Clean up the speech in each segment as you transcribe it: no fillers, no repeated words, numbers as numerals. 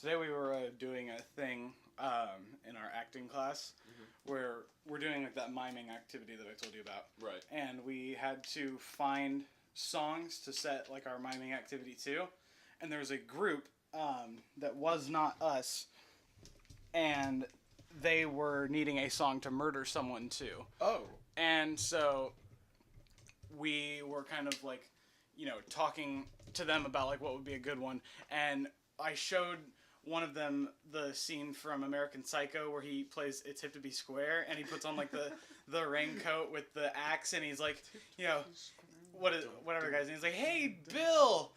Today we were doing a thing in our acting class where we're doing like that miming activity that I told you about. Right. And we had to find songs to set like our miming activity to. And there was a group that was not us, and they were needing a song to murder someone to. Oh. And so we were kind of like, you know, talking to them about like what would be a good one. And I showed one of them the scene from American Psycho where he plays It's Hip to Be Square, and he puts on like the raincoat with the axe, and he's like, you know, whatever the guy's name. He's like, "Hey, Bill!"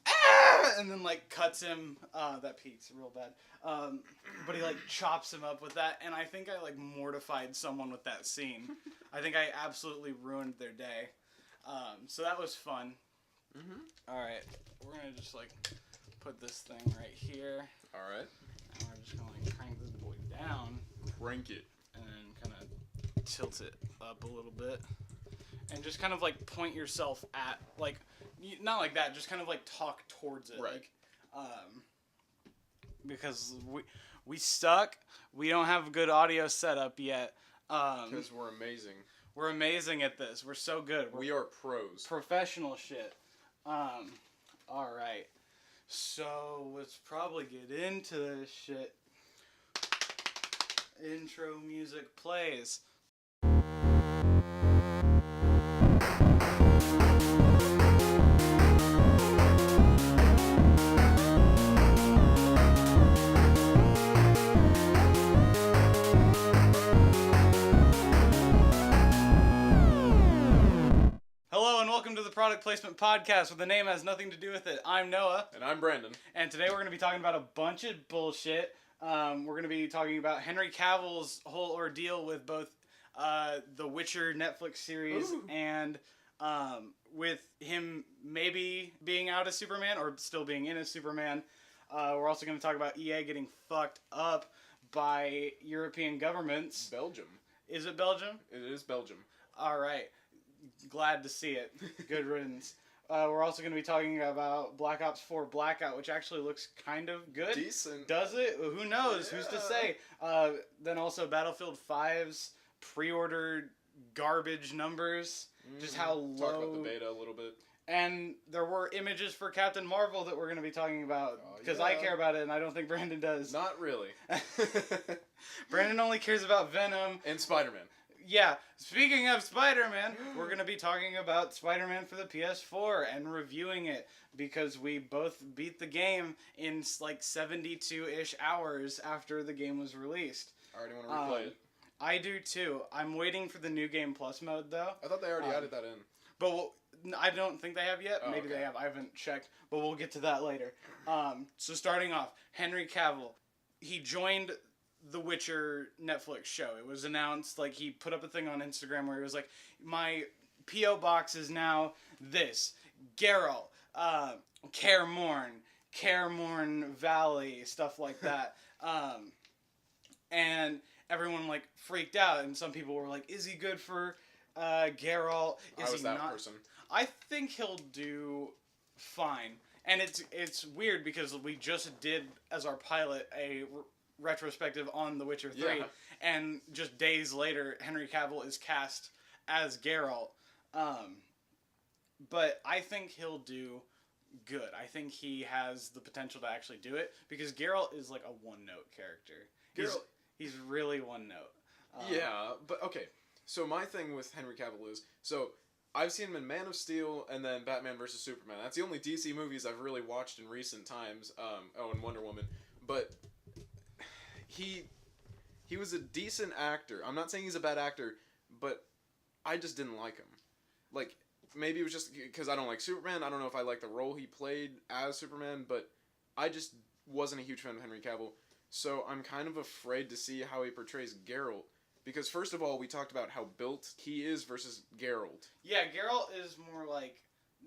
Ah! And then like cuts him. That peaks real bad. But he like chops him up with that, and I think I like mortified someone with that scene. I think I absolutely ruined their day. So that was fun. All right, we're gonna just like put this thing right here. All right. And we're just gonna like crank this boy down. Crank it. And then kind of tilt it up a little bit, and just kind of like point yourself at like. Not like that, just kind of like talk towards it. Right. Like, because we stuck. We don't have a good audio setup yet. Because we're amazing. We're amazing at this. We're so good. We are pros. Professional shit. All right. So let's probably get into this shit. Intro music plays. Welcome to the Product Placement Podcast, where the name has nothing to do with it. I'm Noah. And I'm Brandon. And today we're going to be talking about a bunch of bullshit. We're going to be talking about Henry Cavill's whole ordeal with both the Witcher Netflix series and with him maybe being out as Superman or still being in as Superman. We're also going to talk about EA getting fucked up by European governments. Belgium. Is it Belgium? It is Belgium. All right. Glad to see it. Good riddance. We're also going to be talking about Black Ops 4 Blackout, which actually looks kind of good. Decent. Does it? Who knows? Yeah. Who's to say? Then also Battlefield 5's pre-ordered garbage numbers. Just how low. Talk about the beta a little bit. And there were images for Captain Marvel that we're going to be talking about because I care about it and I don't think Brandon does. Not really. Brandon only cares about Venom. And Spider-Man. Yeah, speaking of Spider-Man, we're going to be talking about Spider-Man for the PS4 and reviewing it because we both beat the game in like 72-ish hours after the game was released. I already want to replay it. I do too. I'm waiting for the New Game Plus mode though. I thought they already added that in. But I don't think they have yet. Maybe okay. They have. I haven't checked, but we'll get to that later. So starting off, Henry Cavill. He joined the Witcher Netflix show. It was announced, like, he put up a thing on Instagram where he was like, my P.O. box is now this. Geralt, Kaer Morn Valley, stuff like that. And everyone, like, freaked out, and some people were like, is he good for Geralt? I was that person. I think he'll do fine. And it's weird because we just did, as our pilot, a retrospective on The Witcher 3, and just days later, Henry Cavill is cast as Geralt. But I think he'll do good. I think he has the potential to actually do it, because Geralt is like a one-note character. He's really one-note. Yeah, but okay. So my thing with Henry Cavill is, so I've seen him in Man of Steel and then Batman vs. Superman. That's the only DC movies I've really watched in recent times. And Wonder Woman. But he was a decent actor. I'm not saying he's a bad actor, but I just didn't like him. Like, maybe it was just because I don't like Superman. I don't know if I like the role he played as Superman, but I just wasn't a huge fan of Henry Cavill. So I'm kind of afraid to see how he portrays Geralt. Because first of all, we talked about how built he is versus Geralt. Yeah, Geralt is more like,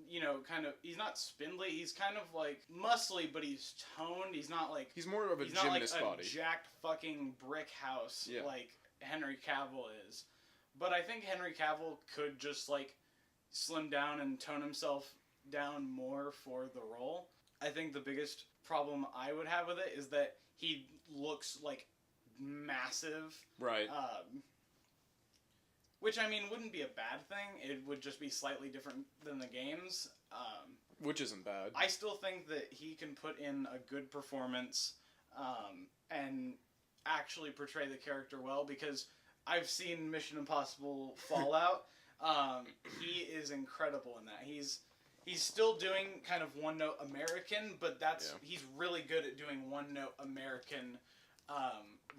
you know, kind of, he's not spindly, he's kind of like muscly, but he's toned. He's not like, he's more of a gymnast not like body. A jacked fucking brick house like Henry Cavill is. But I think Henry Cavill could just like slim down and tone himself down more for the role. I think the biggest problem I would have with it is that he looks like massive. Right. Which, I mean, wouldn't be a bad thing. It would just be slightly different than the games. Which isn't bad. I still think that he can put in a good performance and actually portray the character well, because I've seen Mission Impossible Fallout. He is incredible in that. He's still doing kind of one-note American, but he's really good at doing one-note American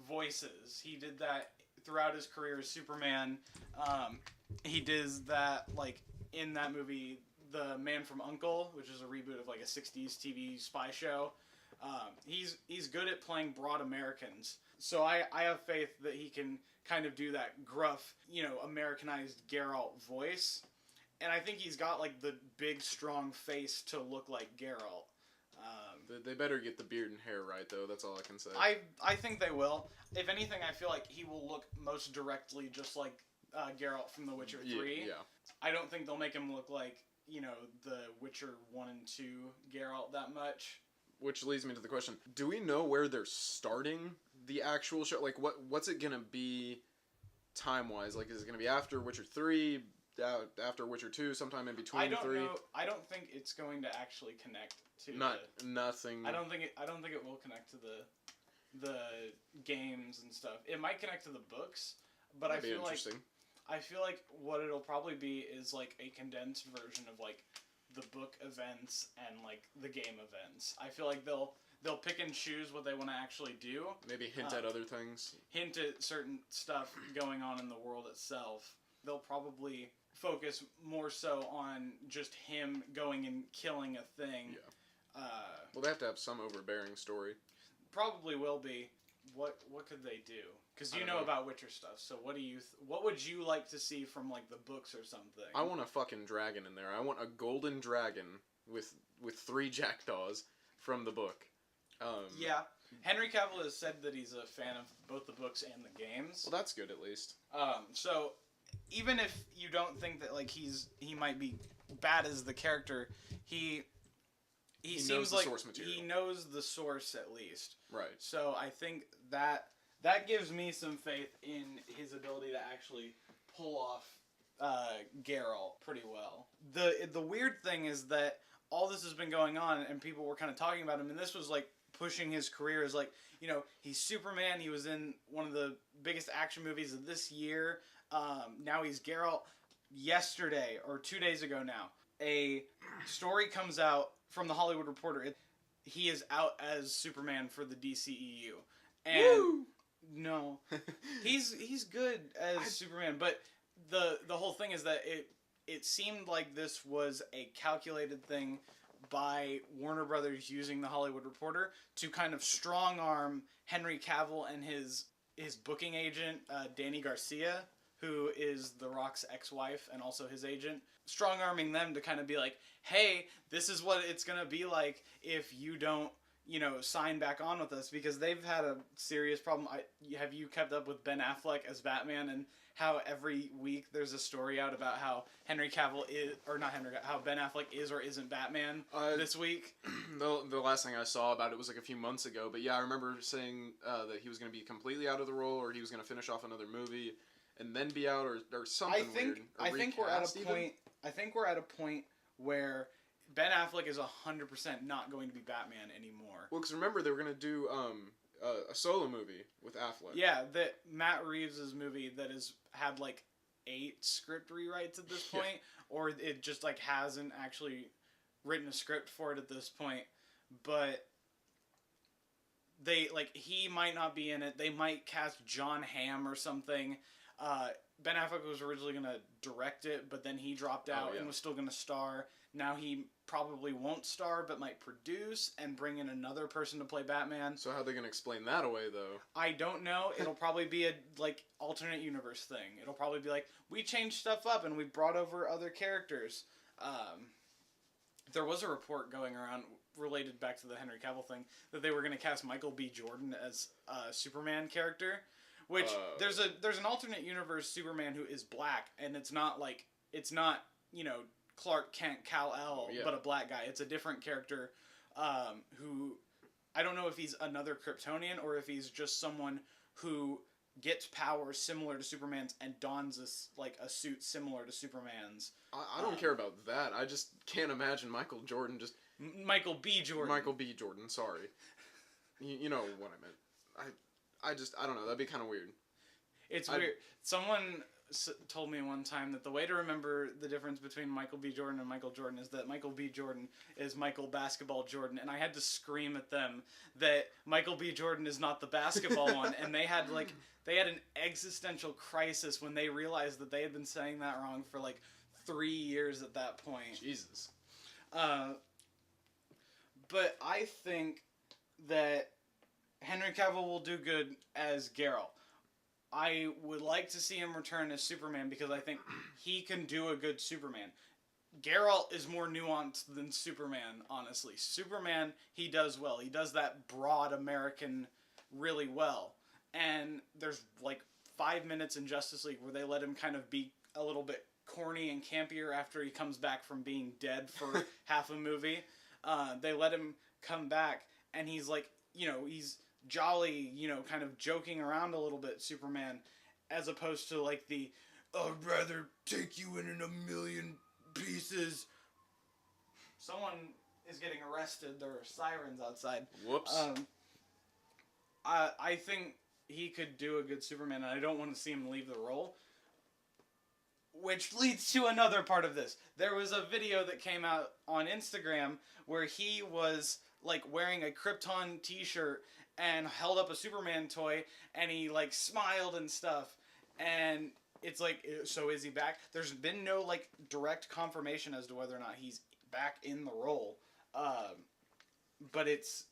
voices. He did that throughout his career as Superman. He does that, like, in that movie, The Man from U.N.C.L.E., which is a reboot of, like, a 60s TV spy show. He's good at playing broad Americans. So I have faith that he can kind of do that gruff, Americanized Geralt voice. And I think he's got, like, the big, strong face to look like Geralt. They better get the beard and hair right, though. That's all I can say. I think they will. If anything, I feel like he will look most directly just like Geralt from The Witcher 3. Yeah. I don't think they'll make him look like, the Witcher 1 and 2 Geralt that much. Which leads me to the question, do we know where they're starting the actual show? Like, what's it going to be time-wise? Like, is it going to be after Witcher 3, after Witcher 2, sometime in between the three? I don't think it's going to actually connect to nothing. I don't think it will connect to the games and stuff. It might connect to the books, but I feel like what it'll probably be is like a condensed version of like the book events and like the game events. I feel like they'll pick and choose what they want to actually do. Maybe hint at other things. Hint at certain stuff going on in the world itself. They'll probably focus more so on just him going and killing a thing. Yeah. Well, they have to have some overbearing story. Probably will be. What could they do? Because you know about Witcher stuff. So what would you like to see from like the books or something? I want a fucking dragon in there. I want a golden dragon with 3 jackdaws from the book. Yeah, Henry Cavill has said that he's a fan of both the books and the games. Well, that's good at least. So even if you don't think that like he might be bad as the character, he seems like he knows the source at least. Right. So I think that gives me some faith in his ability to actually pull off Geralt pretty well. The weird thing is that all this has been going on and people were kind of talking about him, and this was like pushing his career as like, he's Superman. He was in one of the biggest action movies of this year. Now he's Geralt. Yesterday or 2 days ago now, a story comes out from the Hollywood Reporter. He is out as Superman for the DCEU. And Woo! No, he's good as Superman, but the whole thing is that it seemed like this was a calculated thing by Warner Brothers using the Hollywood Reporter to kind of strong arm Henry Cavill and his booking agent, Danny Garcia, who is The Rock's ex-wife and also his agent, strong arming them to kind of be like, hey, this is what it's going to be like if you don't, sign back on with us, because they've had a serious problem. Have you kept up with Ben Affleck as Batman and how every week there's a story out about how Henry Cavill is, or not Henry, how Ben Affleck is or isn't Batman this week? The last thing I saw about it was like a few months ago, but yeah, I remember saying that he was going to be completely out of the role, or he was going to finish off another movie and then be out, or something weird. I think we're at a point. I think we're at a point where Ben Affleck is 100% not going to be Batman anymore. Well, because remember they were going to do a solo movie with Affleck. Yeah, that Matt Reeves' movie that has had like 8 script rewrites at this point, or it just like hasn't actually written a script for it at this point. But he might not be in it. They might cast John Hamm or something. Ben Affleck was originally going to direct it, but then he dropped out and was still going to star. Now he probably won't star, but might produce and bring in another person to play Batman. So how are they going to explain that away, though? I don't know. It'll probably be a alternate universe thing. It'll probably be like, we changed stuff up and we brought over other characters. There was a report going around related back to the Henry Cavill thing that they were going to cast Michael B. Jordan as a Superman character. Which there's an alternate universe Superman who is black, and it's not Clark Kent, Kal-El, but a black guy. It's a different character. who I don't know if he's another Kryptonian or if he's just someone who gets powers similar to Superman's and dons a suit similar to Superman's. I don't care about that. I just can't imagine Michael Jordan just... Michael B. Jordan. Michael B. Jordan, sorry. You know what I meant. I don't know. That'd be kind of weird. It's weird. Someone told me one time that the way to remember the difference between Michael B. Jordan and Michael Jordan is that Michael B. Jordan is Michael Basketball Jordan, and I had to scream at them that Michael B. Jordan is not the basketball one, and they had an existential crisis when they realized that they had been saying that wrong for 3 years at that point. Jesus. But I think that Henry Cavill will do good as Geralt. I would like to see him return as Superman because I think he can do a good Superman. Geralt is more nuanced than Superman, honestly. Superman, he does well. He does that broad American really well. And there's 5 minutes in Justice League where they let him kind of be a little bit corny and campier after he comes back from being dead for half a movie. They let him come back and he's he's jolly, kind of joking around a little bit, Superman, as opposed to the I'd rather take you in a million pieces. Someone is getting arrested. There are sirens outside. Whoops. I think he could do a good Superman, and I don't want to see him leave the role. Which leads to another part of this. There was a video that came out on Instagram where he was wearing a Krypton t-shirt and held up a Superman toy, and he smiled and stuff, and it's so is he back? There's been no direct confirmation as to whether or not he's back in the role, but it's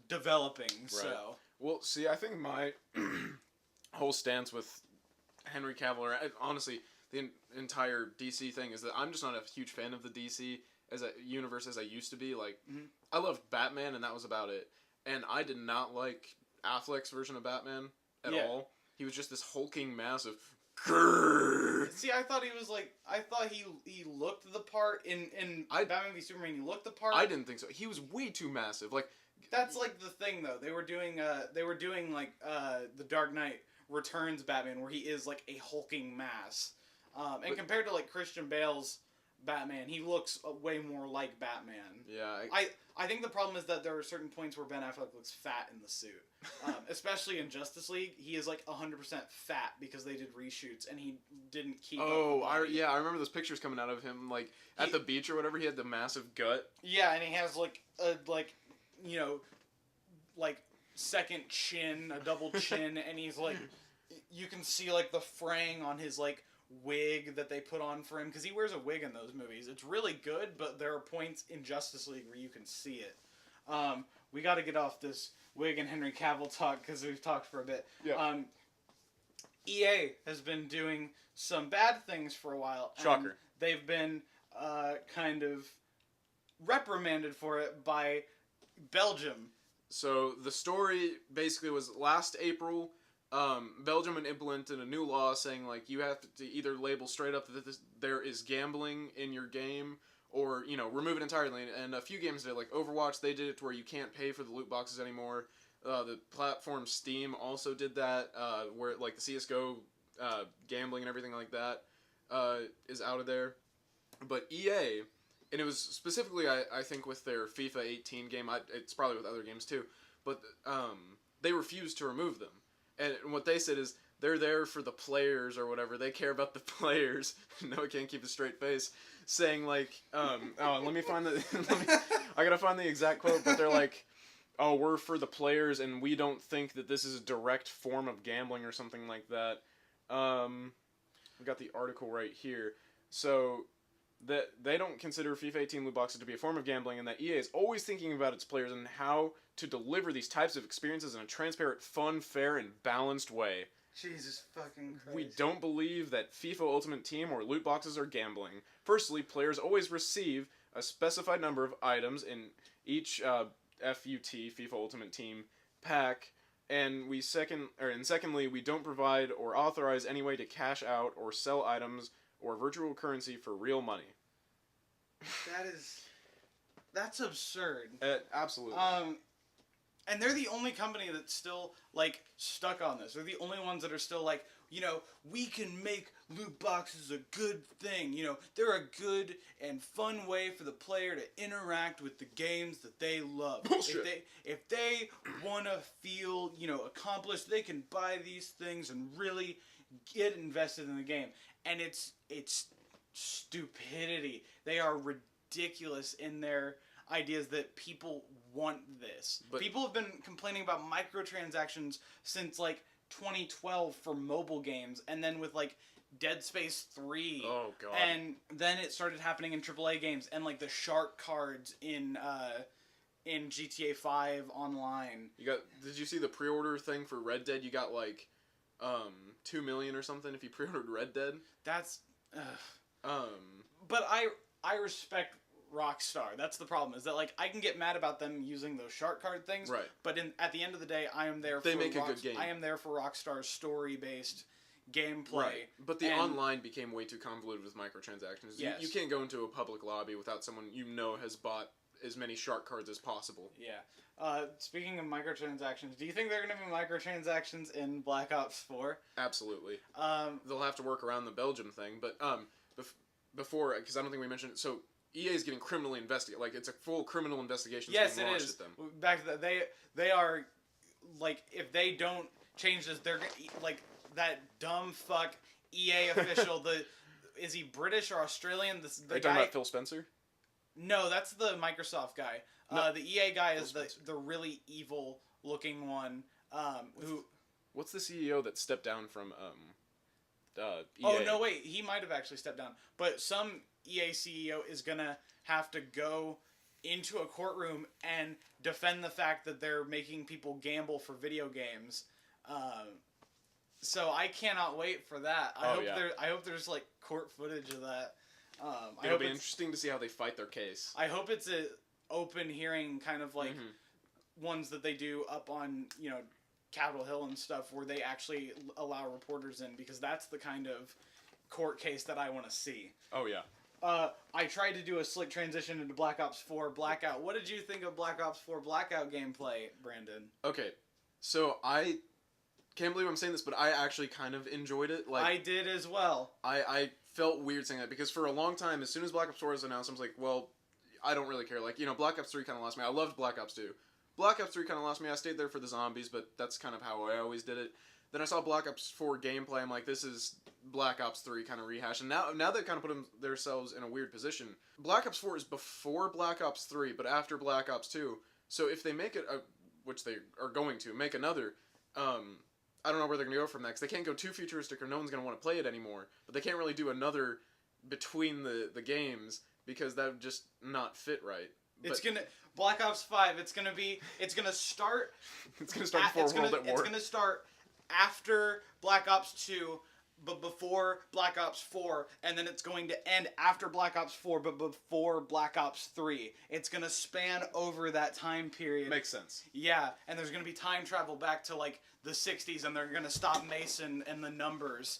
developing. Right. So well, see, I think my whole stance with Henry Cavill, or honestly the entire DC thing, is that I'm just not a huge fan of the DC as a universe as I used to be. I loved Batman, and that was about it. And I did not like Affleck's version of Batman at all. He was just this hulking mass of grrr. See, I thought he was I thought he looked the part in Batman v Superman. He looked the part. I didn't think so. He was way too massive. That's the thing though. They were doing the Dark Knight Returns Batman, where he is a hulking mass. And compared to Christian Bale's Batman, he looks way more like Batman. Yeah. I think the problem is that there are certain points where Ben Affleck looks fat in the suit. Especially in Justice League, he is 100% fat because they did reshoots and he didn't keep up. I remember those pictures coming out of him at the beach or whatever. He had the massive gut. Yeah, and he has second chin, a double chin, and he's you can see the fraying on his wig that they put on for him, because he wears a wig in those movies. It's really good, but there are points in Justice League where you can see it. We got to get off this wig and Henry Cavill talk because we've talked for a bit. Yeah. EA has been doing some bad things for a while. Shocker. They've been kind of reprimanded for it by Belgium. So the story basically was last April, Belgium had implemented a new law saying you have to either label straight up that there is gambling in your game, or remove it entirely. And a few games did, Overwatch, they did it to where you can't pay for the loot boxes anymore. The platform Steam also did that, where the CS:GO gambling and everything like that is out of there. But EA, and it was specifically I think with their FIFA 18 game, it's probably with other games too, but they refused to remove them. And what they said is they're there for the players or whatever. They care about the players. No, I can't keep a straight face. Saying let me find I gotta find the exact quote, but they're oh, we're for the players and we don't think that this is a direct form of gambling or something like that. We got the article right here. So that they don't consider FIFA 18 loot boxes to be a form of gambling, and that EA is always thinking about its players and how to deliver these types of experiences in a transparent, fun, fair, and balanced way. Jesus fucking Christ. We don't believe that FIFA Ultimate Team or loot boxes are gambling. Firstly, players always receive a specified number of items in each FUT, FIFA Ultimate Team, pack, and secondly, we don't provide or authorize any way to cash out or sell items or virtual currency for real money. That is... That's absurd. Absolutely. And they're the only company that's still, like, stuck on this. They're the only ones that are still like, we can make loot boxes a good thing. They're a good and fun way for the player to interact with the games that they love. Bullshit. If they want to feel, accomplished, they can buy these things and really get invested in the game. And it's stupidity. They are ridiculous in their ideas that people want this. But people have been complaining about microtransactions since like 2012 for mobile games, and then with like Dead Space 3. Oh god. And then it started happening in AAA games, and like the shark cards in GTA 5 online. Did you see the pre-order thing for Red Dead? You got like 2 million or something if you pre-ordered Red Dead. That's but I respect Rockstar. That's the problem, is that like I can get mad about them using those shark card things, right? But at the end of the day, I am there. They make a good game. I am there for Rockstar's story-based gameplay. Right. But the online became way too convoluted with microtransactions. Yes. You can't go into a public lobby without someone has bought as many shark cards as possible. Yeah. Speaking of microtransactions, do you think there are going to be microtransactions in Black Ops 4? Absolutely. They'll have to work around the Belgium thing, but before, because I don't think we mentioned it, so EA is getting criminally investigated. Like, it's a full criminal investigation yes, being it launched is. at them. Back to that, they are, like, if they don't change this, they're like that dumb fuck EA official. Is he British or Australian? Are you talking about Phil Spencer? No, that's the Microsoft guy. No, the EA guy is Phil the really evil looking one. What's the CEO that stepped down from EA? Oh no, wait, he might have actually stepped down. But some EA CEO is gonna have to go into a courtroom and defend the fact that they're making people gamble for video games. So I cannot wait for that. I hope there's like court footage of that. It'll be interesting to see how they fight their case. I hope it's a open hearing, kind of like ones that they do up on Capitol Hill and stuff, where they actually allow reporters in, because that's the kind of court case that I want to see. Oh yeah. I tried to do a slick transition into Black Ops 4 Blackout. What did you think of Black Ops 4 Blackout gameplay, Brandon? Okay, so I can't believe I'm saying this, but I actually kind of enjoyed it. Like, I did as well. I felt weird saying that, because for a long time, as soon as Black Ops 4 was announced, I was like, well, I don't really care. Like, Black Ops 3 kind of lost me. I loved Black Ops 2. Black Ops 3 kind of lost me. I stayed there for the zombies, but that's kind of how I always did it. Then I saw Black Ops 4 gameplay. I'm like, this is Black Ops 3 kind of rehash. And now they've kind of put themselves in a weird position. Black Ops 4 is before Black Ops 3, but after Black Ops 2. So if they make it, which they are going to, make another, I don't know where they're going to go from that, because they can't go too futuristic or no one's going to want to play it anymore. But they can't really do another between the games, because that would just not fit right. Black Ops 5, it's gonna start before World at War. It's gonna start after Black Ops 2, but before Black Ops 4, and then it's going to end after Black Ops 4, but before Black Ops 3. It's gonna span over that time period. Makes sense. Yeah, and there's gonna be time travel back to like the 60s, and they're gonna stop Mason and the numbers.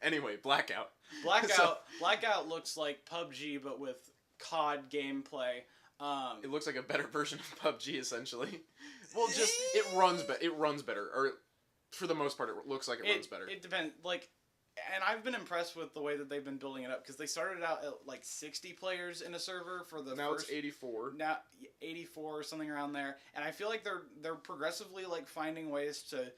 Anyway, Blackout. Blackout looks like PUBG, but with COD gameplay. It looks like a better version of PUBG, essentially. Well, just it runs better, or for the most part, it looks like it runs better. It depends, and I've been impressed with the way that they've been building it up, because they started out at like 60 players in a server for the now it's 84. Now 84 or something around there, and I feel like they're progressively like finding ways to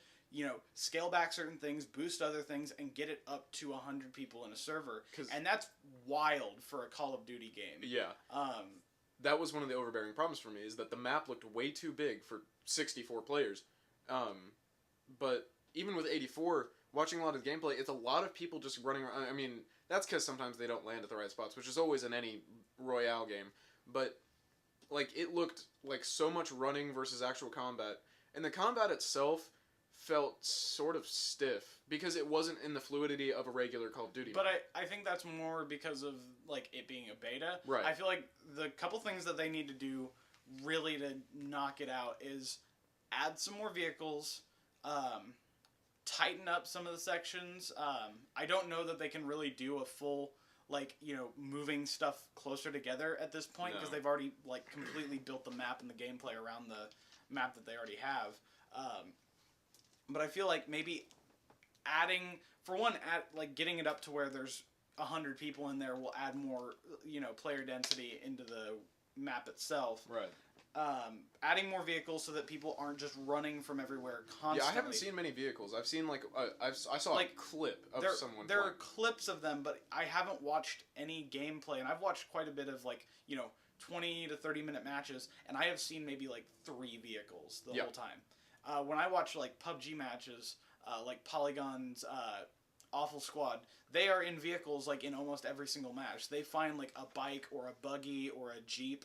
scale back certain things, boost other things, and get it up to 100 people in a server. And that's wild for a Call of Duty game. Yeah. That was one of the overbearing problems for me, is that the map looked way too big for 64 players. But even with 84, watching a lot of the gameplay, it's a lot of people just running around. I mean, that's because sometimes they don't land at the right spots, which is always in any Royale game. But, it looked like so much running versus actual combat. And the combat itself felt sort of stiff, because it wasn't in the fluidity of a regular Call of Duty. But I think that's more because of it being a beta. Right. I feel like the couple things that they need to do really to knock it out is add some more vehicles, tighten up some of the sections. I don't know that they can really do a full like, moving stuff closer together at this point because No. they've already like completely built the map and the gameplay around the map that they already have. But I feel like maybe adding, for one, like getting it up to where there's 100 people in there will add more, player density into the map itself. Right. Adding more vehicles so that people aren't just running from everywhere constantly. Yeah, I haven't seen many vehicles. I've seen like I saw Like, a clip of someone. There are flying. clips of them, but I haven't watched any gameplay, and I've watched quite a bit of 20 to 30-minute matches, and I have seen maybe like 3 vehicles the whole time. When I watch like PUBG matches, like Polygon's Awful Squad, they are in vehicles like in almost every single match. They find like a bike or a buggy or a Jeep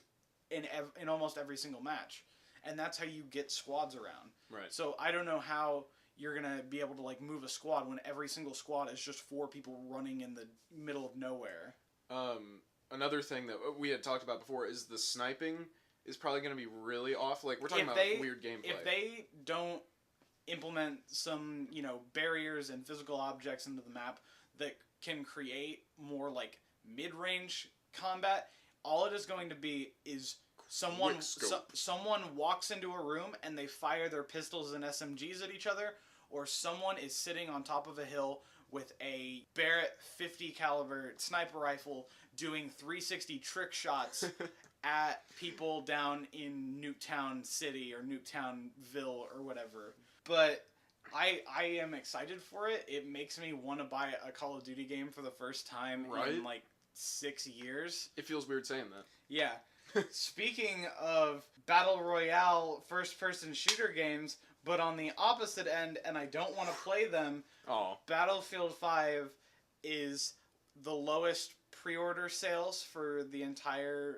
in almost every single match, and that's how you get squads around. Right. So I don't know how you're gonna be able to like move a squad when every single squad is just 4 people running in the middle of nowhere. Another thing that we had talked about before is the sniping is probably going to be really off. Like, we're talking about weird gameplay. If they don't implement some, barriers and physical objects into the map that can create more like mid-range combat, all it is going to be is someone walks into a room and they fire their pistols and SMGs at each other, or someone is sitting on top of a hill with a Barrett 50 caliber sniper rifle doing 360 trick shots at people down in Nuketown City or Nuketownville or whatever. But I am excited for it. It makes me want to buy a Call of Duty game for the first time in like 6 years. It feels weird saying that. Yeah. Speaking of Battle Royale first-person shooter games, but on the opposite end, and I don't want to play them, Battlefield 5 is the lowest pre-order sales for the entire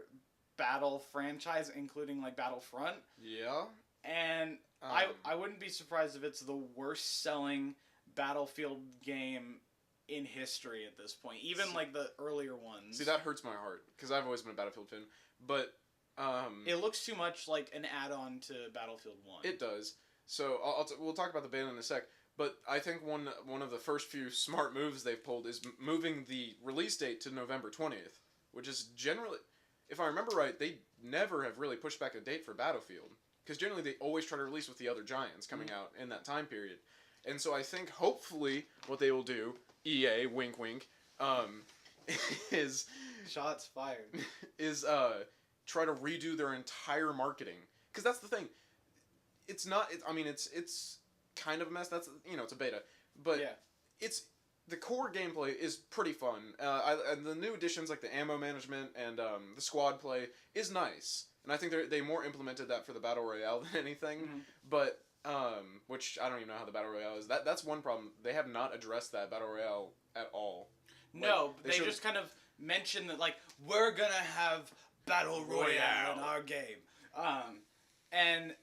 Battle franchise, including like Battlefront. Yeah. And I wouldn't be surprised if it's the worst selling Battlefield game in history at this point, even like the earlier ones. See, that hurts my heart because I've always been a Battlefield fan, but it looks too much like an add-on to Battlefield 1. It does. So we'll talk about the beta in a sec. But I think one of the first few smart moves they've pulled is moving the release date to November 20th, which is generally, if I remember right, they never have really pushed back a date for Battlefield. Because generally they always try to release with the other giants coming out in that time period. And so I think hopefully what they will do, EA, wink wink, is... Shots fired. Is try to redo their entire marketing. Because that's the thing. It's not... It's kind of a mess. That's, it's a beta. But it's... The core gameplay is pretty fun. And the new additions like the ammo management and the squad play is nice. And I think they more implemented that for the Battle Royale than anything. Mm-hmm. But, which I don't even know how the Battle Royale is. That's one problem. They have not addressed that Battle Royale at all. No, they just kind of mentioned that, like, we're gonna have Battle Royale in our game. And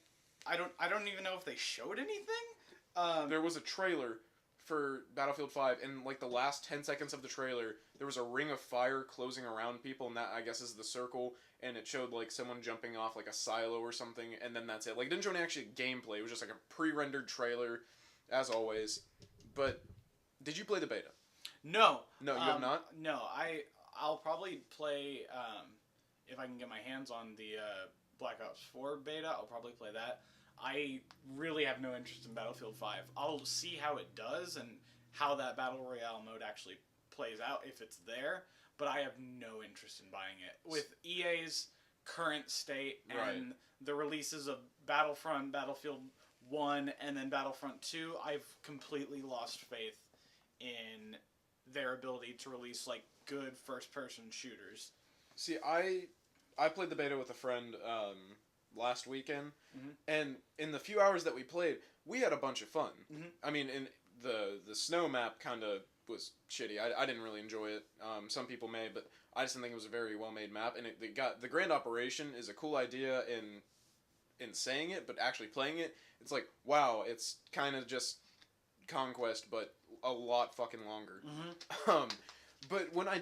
I don't even know if they showed anything. There was a trailer for Battlefield 5, and like the last 10 seconds of the trailer, there was a ring of fire closing around people, and that, I guess, is the circle, and it showed like someone jumping off like a silo or something, and then that's it. Like, it didn't show any actual gameplay. It was just like a pre-rendered trailer, as always. But did you play the beta? No. No, you have not? No, I'll probably play, if I can get my hands on the Black Ops 4 beta, I'll probably play that. I really have no interest in Battlefield 5. I'll see how it does and how that Battle Royale mode actually plays out if it's there, but I have no interest in buying it. With EA's current state and the releases of Battlefront, Battlefield 1, and then Battlefront 2, I've completely lost faith in their ability to release like good first-person shooters. See, I played the beta with a friend last weekend, and in the few hours that we played, we had a bunch of fun. I mean, in the snow map kind of was shitty. I didn't really enjoy it. Some people may, but I just didn't think it was a very well-made map, and the grand operation is a cool idea in saying it, but actually playing it, it's like, wow, it's kind of just Conquest, but a lot fucking longer. But when I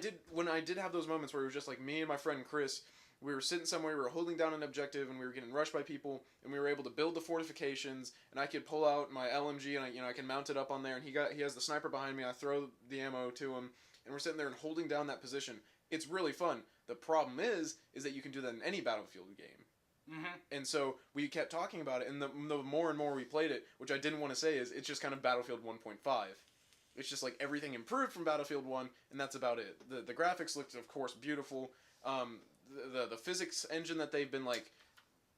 did have those moments where it was just like me and my friend Chris, we were sitting somewhere, we were holding down an objective, and we were getting rushed by people, and we were able to build the fortifications, and I could pull out my LMG, and I can mount it up on there, and he has the sniper behind me, I throw the ammo to him, and we're sitting there and holding down that position. It's really fun. The problem is that you can do that in any Battlefield game. Mm-hmm. And so we kept talking about it, and the more and more we played it, which I didn't want to say is, it's just kind of Battlefield 1.5. It's just like everything improved from Battlefield 1, and that's about it. The graphics looked, of course, beautiful. The physics engine that they've been like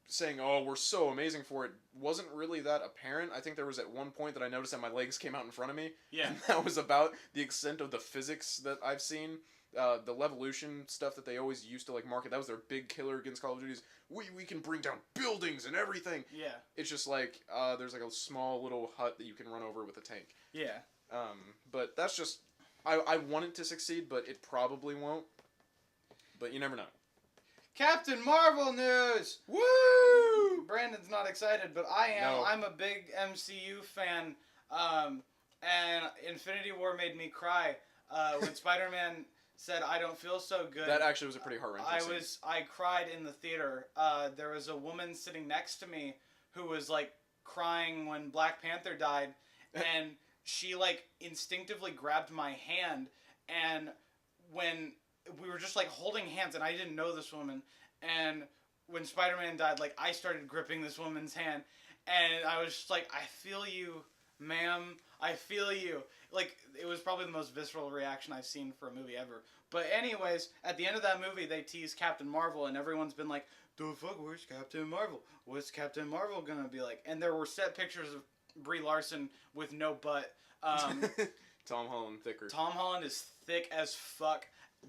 saying, oh, we're so amazing for it, wasn't really that apparent. I think there was at one point that I noticed that my legs came out in front of me. Yeah. And that was about the extent of the physics that I've seen. The Levolution stuff that they always used to like market, that was their big killer against Call of Duty's. We can bring down buildings and everything. Yeah. It's just like, there's like a small little hut that you can run over with a tank. Yeah. But that's just, I want it to succeed, but it probably won't. But you never know. Captain Marvel news! Woo! Brandon's not excited, but I am. No. I'm a big MCU fan. And Infinity War made me cry. When Spider-Man said, I don't feel so good. That actually was a pretty heart-wrenching scene. I cried in the theater. There was a woman sitting next to me who was, like, crying when Black Panther died. And she, like, instinctively grabbed my hand. And when we were just, like, holding hands, and I didn't know this woman. And when Spider-Man died, like, I started gripping this woman's hand. And I was just like, I feel you, ma'am. I feel you. Like, it was probably the most visceral reaction I've seen for a movie ever. But anyways, at the end of that movie, they teased Captain Marvel, and everyone's been like, the fuck, where's Captain Marvel? What's Captain Marvel gonna be like? And there were set pictures of Brie Larson with no butt. Tom Holland thicker. Tom Holland is thick as fuck.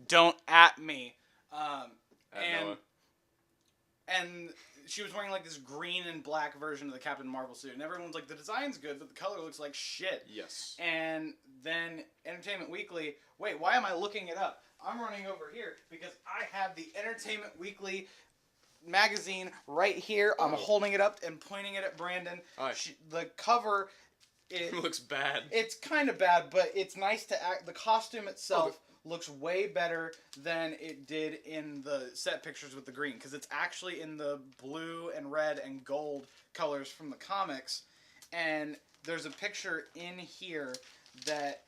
Don't at me. Noah. And she was wearing like this green and black version of the Captain Marvel suit, and everyone's like, the design's good, but the color looks like shit. Yes. And then Entertainment Weekly, wait, why am I looking it up? I'm running over here because I have the Entertainment Weekly magazine right here. I'm holding it up and pointing it at Brandon. The cover, It looks bad. It's kind of bad, but it's nice to act. The costume itself looks way better than it did in the set pictures with the green, because it's actually in the blue and red and gold colors from the comics. And there's a picture in here that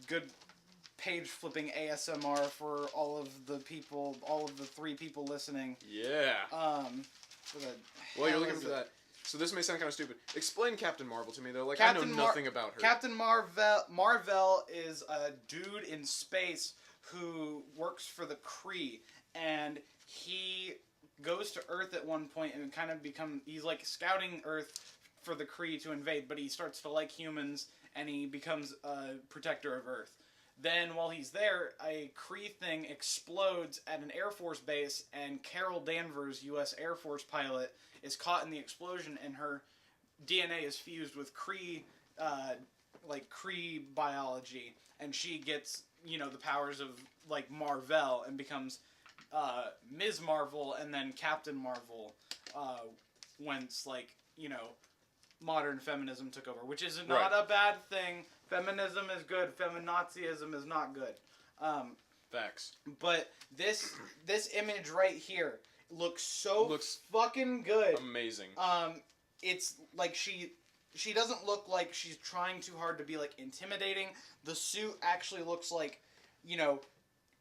good page flipping ASMR for all of the people, all of the 3 people listening. Yeah. Well, you're looking for that. So this may sound kind of stupid. Explain Captain Marvel to me, though. Like, I know nothing about her. Captain Marvel is a dude in space who works for the Kree, and he goes to Earth at one point and kind of he's like scouting Earth for the Kree to invade, but he starts to like humans, and he becomes a protector of Earth. Then, while he's there, a Kree thing explodes at an Air Force base, and Carol Danvers, U.S. Air Force pilot, is caught in the explosion, and her DNA is fused with Kree biology, and she gets, the powers of, like, Marvel, and becomes Ms. Marvel, and then Captain Marvel, once, like, modern feminism took over, which is not a bad thing. Feminism is good. Feminazism is not good. Facts. But this image right here looks fucking good. Amazing. It's like she doesn't look like she's trying too hard to be like intimidating. The suit actually looks like,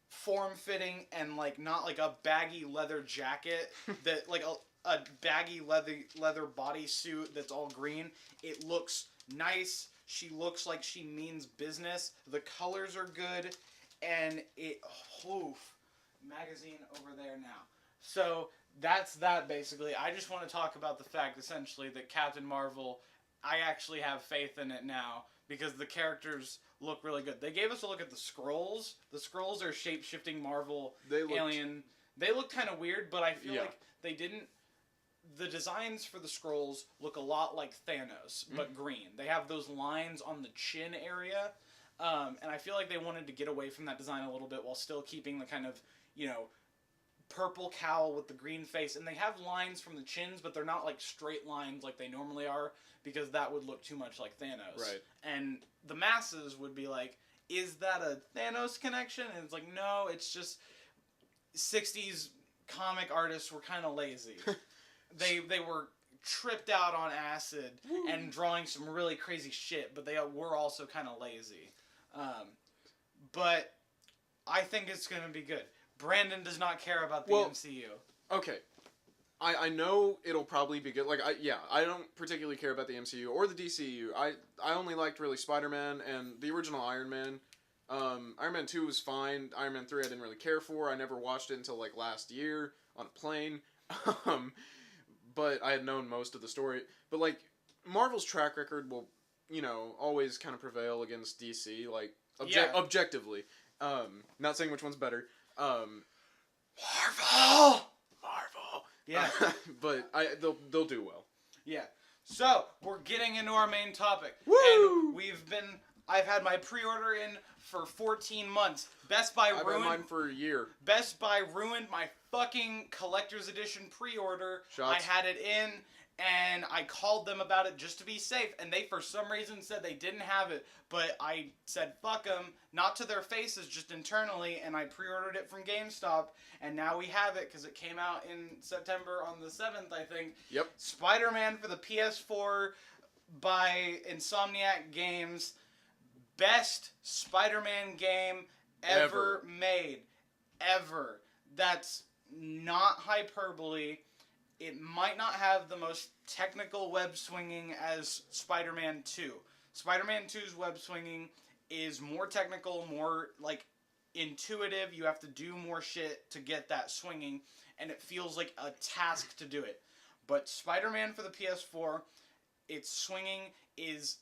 form-fitting and like not like a baggy leather jacket that like a baggy leather bodysuit that's all green. It looks nice. She looks like she means business. The colors are good, and magazine over there now. So that's that basically. I just want to talk about the fact essentially that Captain Marvel, I actually have faith in it now because the characters look really good. They gave us a look at the Skrulls. The Skrulls are shape-shifting Marvel alien. They look kind of weird, but I feel like they didn't. The designs for the Skrulls look a lot like Thanos, but green. They have those lines on the chin area, and I feel like they wanted to get away from that design a little bit while still keeping the kind of, purple cowl with the green face. And they have lines from the chins, but they're not like straight lines like they normally are, because that would look too much like Thanos. Right. And the masses would be like, is that a Thanos connection? And it's like, no, it's just 60s comic artists were kind of lazy. They were tripped out on acid and drawing some really crazy shit, but they were also kind of lazy. but I think it's going to be good. Brandon does not care about the MCU. Okay. I know it'll probably be good. Like, I don't particularly care about the MCU or the DCU. I only liked, really, Spider-Man and the original Iron Man. Iron Man 2 was fine. Iron Man 3 I didn't really care for. I never watched it until, like, last year on a plane. But I had known most of the story. But, like, Marvel's track record will, always kind of prevail against DC, like, objectively. Not saying which one's better. Marvel! Yeah. But they'll do well. Yeah. So, we're getting into our main topic. Woo! And I've had my pre-order in for 14 months. I've had mine for a year. Best Buy ruined my fucking collector's edition pre-order. Shots. I had it in, and I called them about it just to be safe, and they for some reason said they didn't have it, but I said fuck them, not to their faces, just internally, and I pre-ordered it from GameStop, and now we have it because it came out in September on the 7th, I think. Yep. Spider-Man for the PS4 by Insomniac Games. Best Spider-Man game ever made. Ever. That's not hyperbole. It might not have the most technical web swinging as Spider-Man 2. Spider-Man 2's web swinging is more technical, more, like, intuitive. You have to do more shit to get that swinging, and it feels like a task to do it. But Spider-Man for the PS4, its swinging is...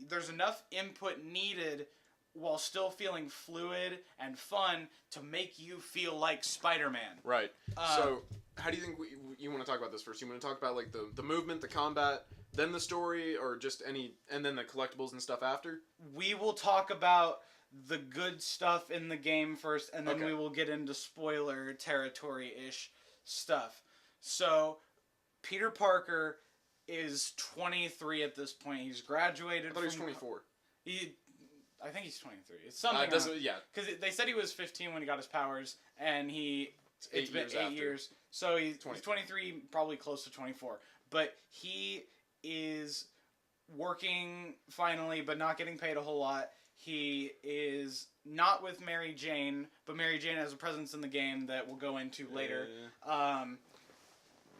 There's enough input needed while still feeling fluid and fun to make you feel like Spider-Man. Right. So, how do you think you want to talk about this first? You want to talk about, like, the movement, the combat, then the story, or just and then the collectibles and stuff after? We will talk about the good stuff in the game first, and then we will get into spoiler territory-ish stuff. So, Peter Parker is 23 at this point. He's graduated. I thought he was 24. I think he's 23. It's something. Because they said he was 15 when he got his powers, and it's been 8 years. So he's 23, probably close to 24. But he is working finally, but not getting paid a whole lot. He is not with Mary Jane, but Mary Jane has a presence in the game that we'll go into later.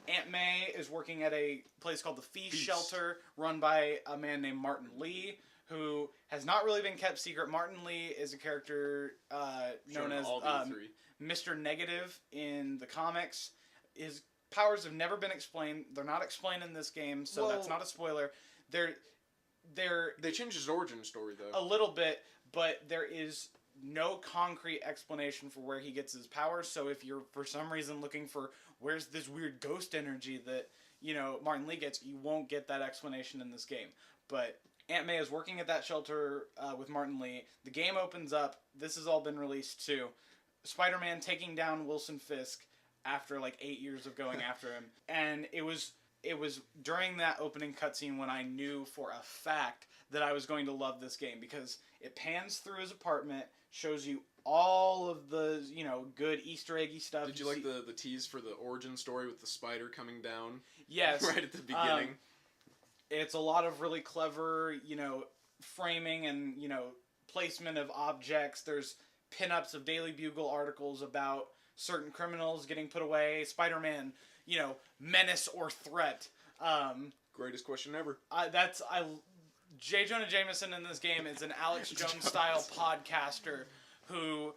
Aunt May is working at a place called the Feast Shelter, run by a man named Martin Lee, who has not really been kept secret. Martin Lee is a character known as Mr. Negative in the comics. His powers have never been explained. They're not explained in this game, so that's not a spoiler. They changed his origin story, though. A little bit, but there is no concrete explanation for where he gets his powers. So if you're for some reason looking for where's this weird ghost energy that Martin Lee gets, you won't get that explanation in this game. But Aunt May is working at that shelter with Martin Lee. The game opens up. This has all been released too. Spider-Man taking down Wilson Fisk after like 8 years of going after him, and it was during that opening cutscene when I knew for a fact that I was going to love this game, because it pans through his apartment, shows you all of the, good Easter eggy stuff. Did you like the tease for the origin story with the spider coming down? Yes. Right at the beginning. It's a lot of really clever, framing and, placement of objects. There's pinups of Daily Bugle articles about certain criminals getting put away. Spider-Man, menace or threat. Greatest question ever. J. Jonah Jameson in this game is an Alex Jones style podcaster who,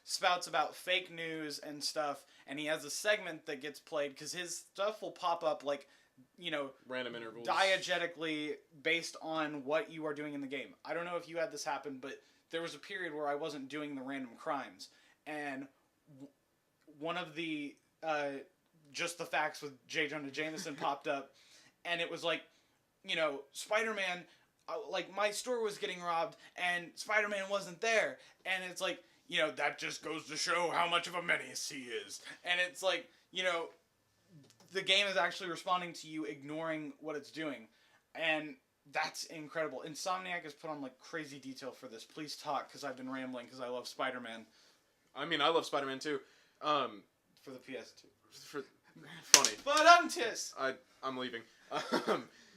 spouts about fake news and stuff, and he has a segment that gets played because his stuff will pop up like, random intervals, diegetically based on what you are doing in the game. I don't know if you had this happen, but there was a period where I wasn't doing the random crimes, and one of the just the facts with J. Jonah Jameson popped up, and it was like, Spider-Man, like, my store was getting robbed, and Spider-Man wasn't there. And it's like, that just goes to show how much of a menace he is. And it's like, the game is actually responding to you ignoring what it's doing. And that's incredible. Insomniac has put on, like, crazy detail for this. Please talk, because I've been rambling, because I love Spider-Man. I mean, I love Spider-Man, too. For the PS2. Funny. But Untis! I'm leaving.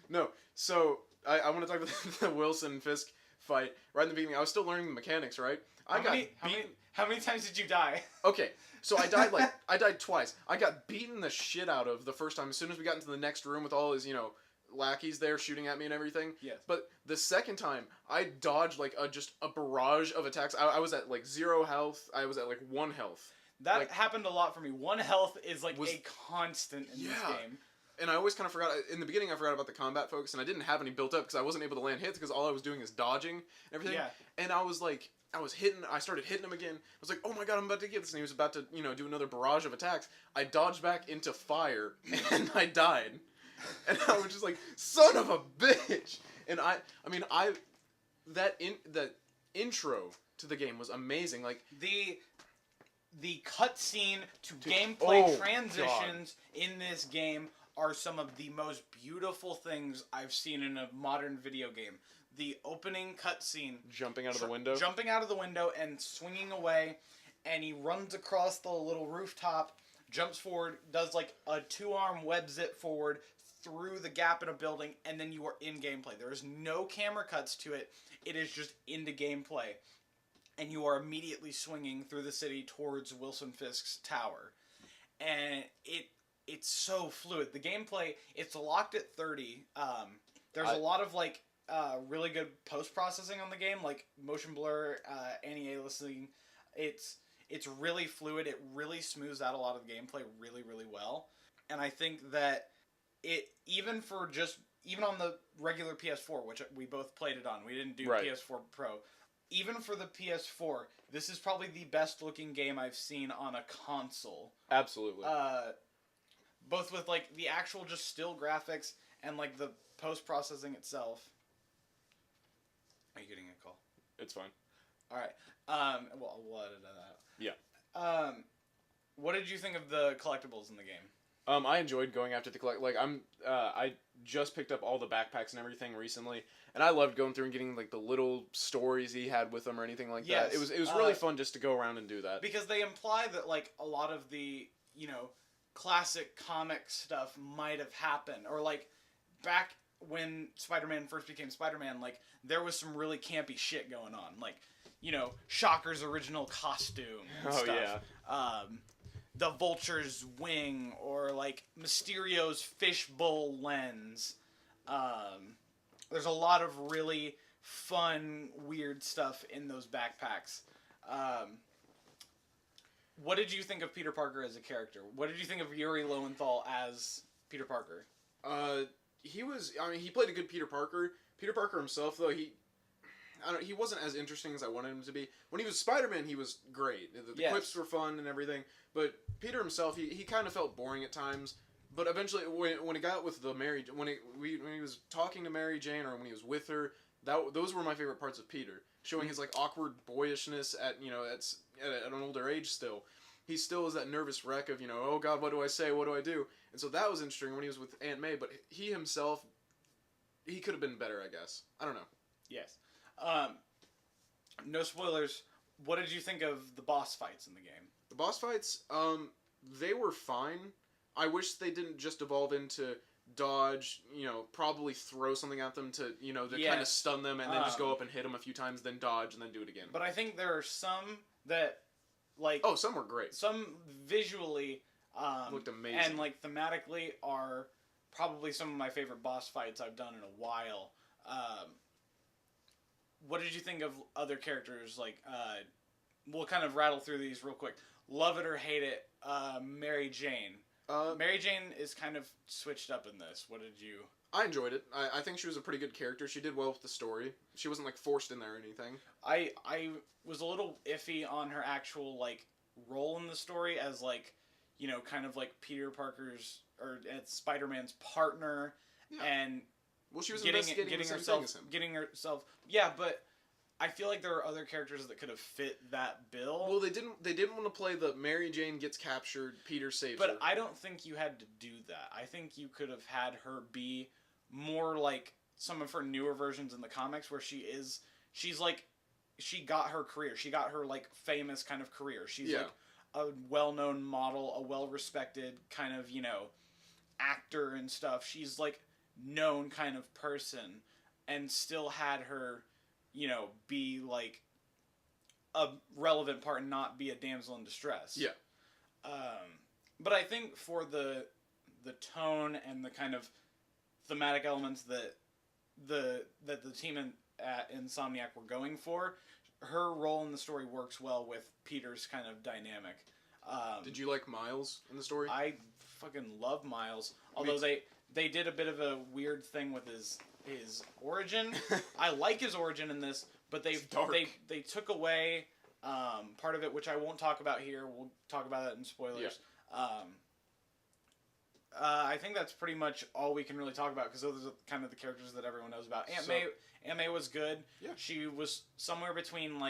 No, so I want to talk about the Wilson Fisk fight right in the beginning. I was still learning the mechanics, right? How many times did you die? Okay, so I died twice. I got beaten the shit out of the first time. As soon as we got into the next room with all his, lackeys there shooting at me and everything. Yes. But the second time, I dodged like just a barrage of attacks. I was at like 0 health. I was at like 1 health. That happened a lot for me. 1 health is like a constant in this game. And I always kind of forgot, in the beginning I forgot about the combat focus, and I didn't have any built up because I wasn't able to land hits because all I was doing is dodging and everything. Yeah. And I started hitting him again. I was like, oh my god, I'm about to get this. And he was about to, do another barrage of attacks. I dodged back into fire, and I died. And I was just like, son of a bitch! And that intro to the game was amazing. Like, the cutscene to gameplay transitions in this game are some of the most beautiful things I've seen in a modern video game. The opening cutscene, jumping out of the window and swinging away, and he runs across the little rooftop, jumps forward, does like a 2-arm web zip forward through the gap in a building, and then you are in gameplay. There is no camera cuts to it. It is just into gameplay. And you are immediately swinging through the city towards Wilson Fisk's tower. And it's so fluid. The gameplay, it's locked at 30. There's a lot of like really good post-processing on the game, like motion blur, anti-aliasing. It's really fluid. It really smooths out a lot of the gameplay really, really well. And I think that even on the regular PS4, which we both played it on, we didn't do PS4 Pro. Even for the PS4, this is probably the best looking game I've seen on a console. Absolutely. Both with like the actual just still graphics and like the post processing itself. Are you getting a call? It's fine. All right. Well, we'll edit that out. Yeah. What did you think of the collectibles in the game? I enjoyed going after the I just picked up all the backpacks and everything recently, and I loved going through and getting like the little stories he had with them or anything like that. It was really fun just to go around and do that. Because they imply that like a lot of the, classic comic stuff might have happened, or like back when Spider-Man first became Spider-Man, like there was some really campy shit going on, like Shocker's original costume and stuff. Yeah. The Vulture's wing, or like Mysterio's fishbowl lens. There's a lot of really fun, weird stuff in those backpacks. What did you think of Peter Parker as a character? What did you think of Yuri Lowenthal as Peter Parker? He played a good Peter Parker. Peter Parker himself, though, he wasn't as interesting as I wanted him to be. When he was Spider-Man, he was great. The quips were fun and everything. But Peter himself, he kind of felt boring at times. But eventually, when he got with when he was talking to Mary Jane, or when he was with her, those were my favorite parts of Peter. Showing his like awkward boyishness at an older age still. He still is that nervous wreck of, oh God, what do I say? What do I do? And so that was interesting when he was with Aunt May. But he himself, he could have been better, I guess. I don't know. Yes. No spoilers. What did you think of the boss fights in the game? The boss fights, they were fine. I wish they didn't just evolve into dodge, probably throw something at them to kind of stun them, and then just go up and hit them a few times, then dodge, and then do it again. But I think there are some that, like... Oh, some were great. Some visually... looked amazing. And, like, thematically are probably some of my favorite boss fights I've done in a while. What did you think of other characters? Like, we'll kind of rattle through these real quick. Love it or hate it, Mary Jane. Mary Jane is kind of switched up in this. What did you... I enjoyed it. I think she was a pretty good character. She did well with the story. She wasn't, like, forced in there or anything. I was a little iffy on her actual, like, role in the story as, like, kind of like Peter Parker's, or as Spider-Man's partner, and... Well, she was getting herself... Yeah, but I feel like there are other characters that could have fit that bill. Well, they didn't want to play the Mary Jane gets captured, Peter saves her. But I don't think you had to do that. I think you could have had her be more like some of her newer versions in the comics, where she got her career. She got her, like, famous kind of career. She's, like, a well-known model, a well-respected kind of, actor and stuff. She's, like, known kind of person, and still had her be like a relevant part and not be a damsel in distress. Yeah. But I think for the tone and the kind of thematic elements that the team at Insomniac were going for, her role in the story works well with Peter's kind of dynamic. Did you like Miles in the story? I fucking love Miles. Although they did a bit of a weird thing with his origin. I like his origin in this, but they took away part of it, which I won't talk about here. We'll talk about that in spoilers. Yeah. I think that's pretty much all we can really talk about because those are kind of the characters that everyone knows about. Aunt May was good. Yeah. She was somewhere between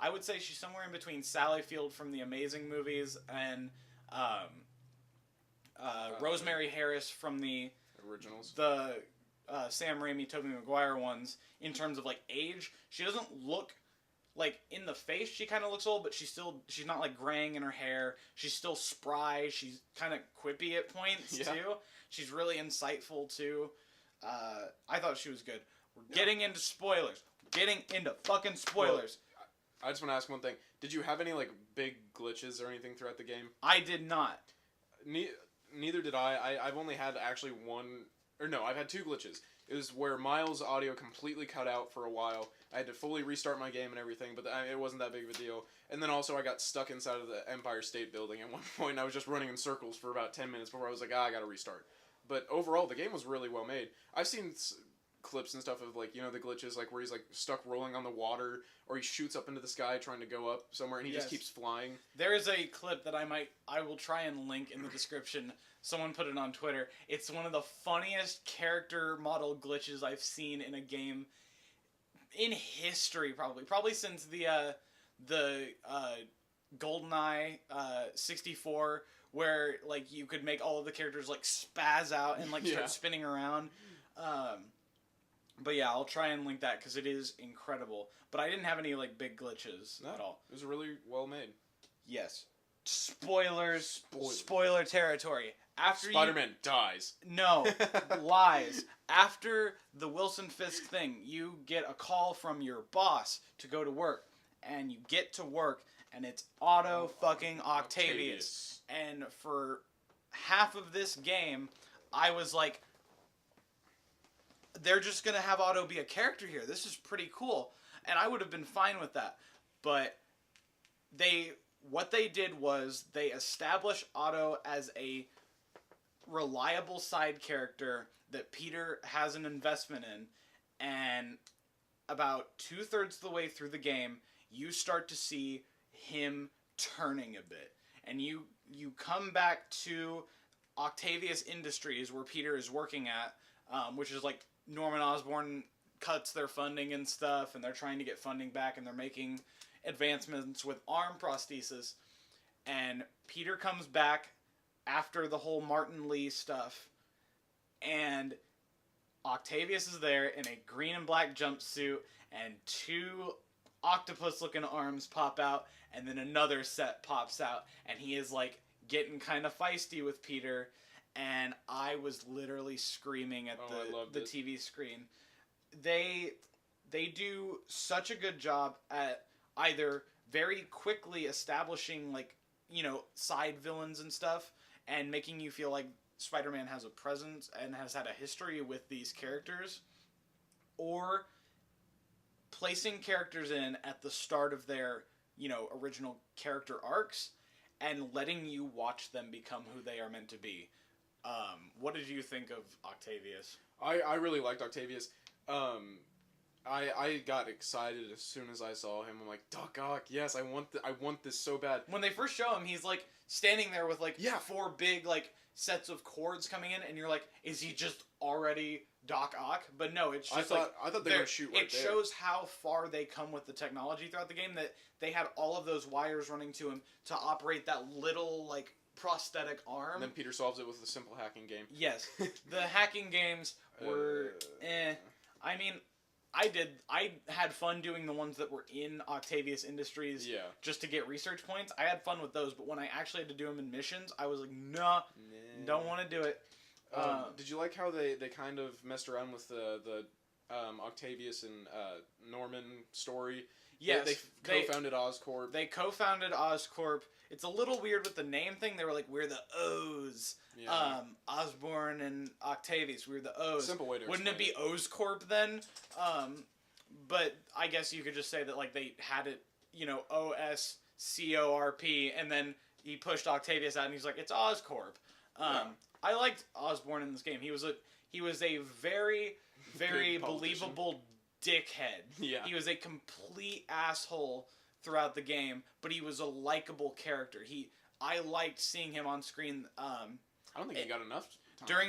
I would say she's somewhere in between Sally Field from the Amazing movies and Rosemary Harris from the originals. The Sam Raimi, Tobey Maguire ones in terms of age. She doesn't look in the face. She kind of looks old, but she's not graying in her hair. She's still spry. She's kind of quippy at points too. She's really insightful too. I thought she was good. We're getting into spoilers. Getting into fucking spoilers. Well, I just want to ask one thing. Did you have any big glitches or anything throughout the game? I did not. Neither did I. I've only had actually one, or no, I've had two glitches. It was where Miles' audio completely cut out for a while. I had to fully restart my game and everything, but it wasn't that big of a deal. And then also I got stuck inside of the Empire State Building at one point, and I was just running in circles for about 10 minutes before I was like, I gotta restart. But overall, the game was really well made. I've seen clips and stuff of the glitches where he's stuck rolling on the water, or he shoots up into the sky trying to go up somewhere and he just keeps flying. There is a clip that I will try and link in the description. Someone put it on Twitter. It's one of the funniest character model glitches I've seen in a game in history, probably since the GoldenEye 64, where you could make all of the characters spaz out and start spinning around. But yeah, I'll try and link that because it is incredible. But I didn't have any big glitches at all. It was really well made. Yes. Spoilers. Spoiler territory. After Spider-Man dies. No, lies. After the Wilson Fisk thing, you get a call from your boss to go to work, and you get to work, and it's Otto fucking Octavius. And for half of this game, I was like, they're just gonna have Otto be a character here. This is pretty cool, and I would have been fine with that. But what they did was they established Otto as a reliable side character that Peter has an investment in, and about 2/3 of the way through the game, you start to see him turning a bit, and you come back to Octavius Industries where Peter is working at, which is Norman Osborn cuts their funding and stuff, and they're trying to get funding back, and they're making advancements with arm prosthesis, and Peter comes back after the whole Martin Lee stuff, and Octavius is there in a green and black jumpsuit, and 2 octopus-looking arms pop out, and then another set pops out, and he is getting kind of feisty with Peter, and I was literally screaming at the TV screen. They do such a good job at either very quickly establishing side villains and stuff, and making you feel like Spider-Man has a presence and has had a history with these characters, or placing characters in at the start of their, original character arcs, and letting you watch them become who they are meant to be. What did you think of Octavius? I really liked Octavius. I got excited as soon as I saw him. I'm like, Doc Ock, yes, I want this so bad. When they first show him, he's standing there with 4 big sets of cords coming in, and you're like, is he just already Doc Ock? But no, it's just I thought they were gonna shoot right there. It shows how far they come with the technology throughout the game, that they had all of those wires running to him to operate that little prosthetic arm. And then Peter solves it with a simple hacking game. Yes. The hacking games were I mean, I had fun doing the ones that were in Octavius Industries just to get research points. I had fun with those, but when I actually had to do them in missions, I was like, nah. Don't want to do it. Did you like how they kind of messed around with the Octavius and Norman story. Yes, they co-founded Oscorp. They co-founded Oscorp. It's a little weird with the name thing. They were like, we're the O's. Yeah. Osborne and Octavius, we're the O's. Simple way to Wouldn't it be Oscorp then? But I guess you could just say that like they had it, OSCORP, and then he pushed Octavius out, and he's like, it's Oscorp. I liked Osborne in this game. He was a very, very believable dickhead. Yeah. He was a complete asshole throughout the game, but he was a likable character. I liked seeing him on screen. I don't think he got enough time.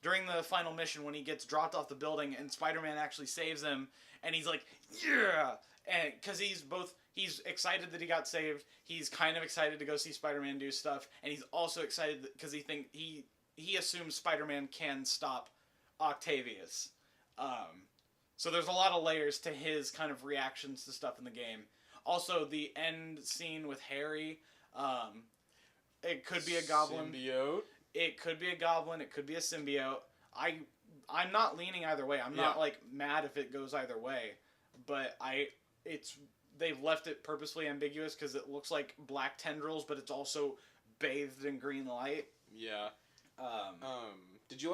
During the final mission when he gets dropped off the building and Spider-Man actually saves him, and he's like, yeah, and because he's excited that he got saved. He's kind of excited to go see Spider-Man do stuff, and he's also excited because he assumes Spider-Man can stop Octavius. So there's a lot of layers to his kind of reactions to stuff in the game. Also, the end scene with Harry, it could be a goblin. Symbiote? It could be a goblin. It could be a symbiote. I'm not leaning either way. I'm not like mad if it goes either way, but they've left it purposefully ambiguous because it looks like black tendrils, but it's also bathed in green light. Yeah. Did you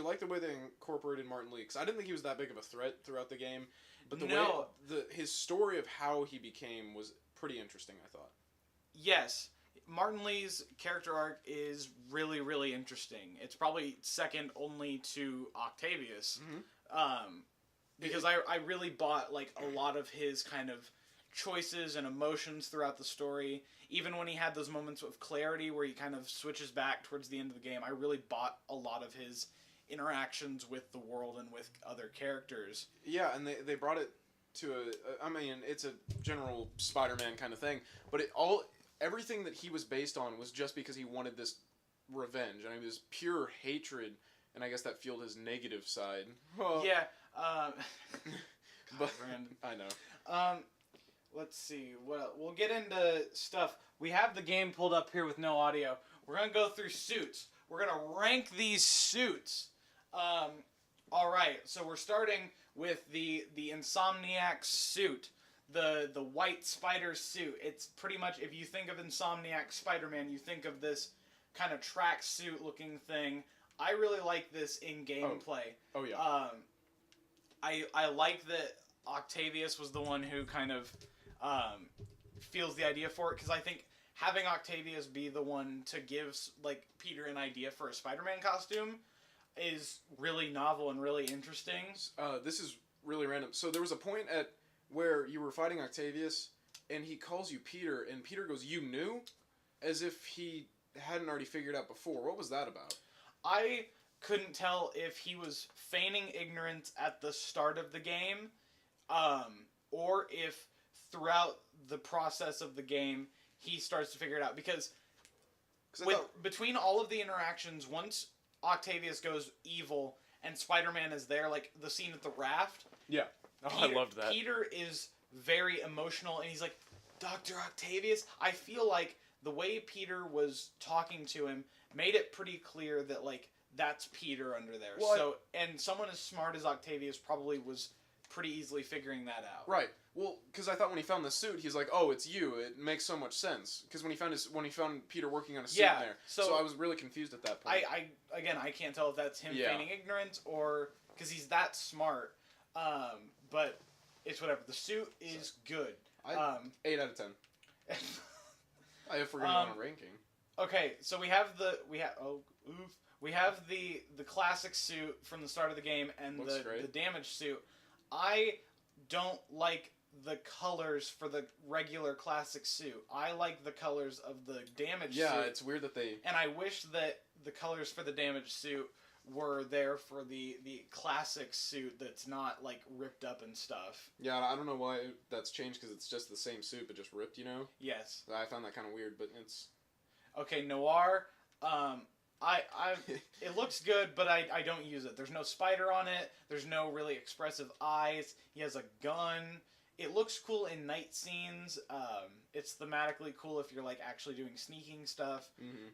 like the way they incorporated Martin Lee? Because I didn't think he was that big of a threat throughout the game, but his story of how he became was pretty interesting, I thought. Yes. Martin Lee's character arc is really, really interesting. It's probably second only to Octavius. Mm-hmm. Because I really bought like a lot of his kind of choices and emotions throughout the story. Even when he had those moments of clarity where he kind of switches back towards the end of the game, I really bought a lot of his interactions with the world and with other characters. Yeah, and they brought it to it's a general Spider-Man kind of thing, but everything that he was based on was just because he wanted this revenge, and it was pure hatred, and I guess that fueled his negative side. Yeah. But Brandon. I know. Let's see. We'll get into stuff. We have the game pulled up here with no audio. We're gonna go through suits. We're gonna rank these suits. All right. So we're starting with the Insomniac suit. The white spider suit. It's pretty much, if you think of Insomniac Spider-Man, you think of this kind of tracksuit looking thing. I really like this in gameplay. Oh yeah. I like that Octavius was the one who kind of feels the idea for it, because I think having Octavius be the one to give like Peter an idea for a Spider-Man costume is really novel and really interesting. This is really random. So there was a point where you were fighting Octavius, and he calls you Peter, and Peter goes, "You knew?" As if he hadn't already figured out before. What was that about? I couldn't tell if he was feigning ignorance at the start of the game, or if throughout the process of the game he starts to figure it out. Because between all of the interactions, once Octavius goes evil and Spider-Man is there, like the scene at the raft. Yeah. I loved that. Peter is very emotional, and he's like, Dr. Octavius? I feel like the way Peter was talking to him made it pretty clear that, like, that's Peter under there. Well, and someone as smart as Octavius probably was pretty easily figuring that out. Right. Well, because I thought when he found the suit, he's like, "Oh, it's you." It makes so much sense. Because when he found Peter working on a suit in there, so I was really confused at that point. I can't tell if that's him feigning ignorance or because he's that smart. But it's whatever. The suit is good. 8 out of 10. I have forgotten on a ranking. Okay, so we have the classic suit from the start of the game and the damage suit. I don't like the colors for the regular classic suit. I like the colors of the damage suit. Yeah, it's weird that they... And I wish that the colors for the damage suit were there for the classic suit that's not, like, ripped up and stuff. Yeah, I don't know why that's changed, because it's just the same suit, but just ripped, you know? Yes. I found that kind of weird, but it's... Okay, Noir, it looks good, but I don't use it. There's no spider on it. There's no really expressive eyes. He has a gun. it looks cool in night scenes. It's thematically cool if you're like actually doing sneaking stuff,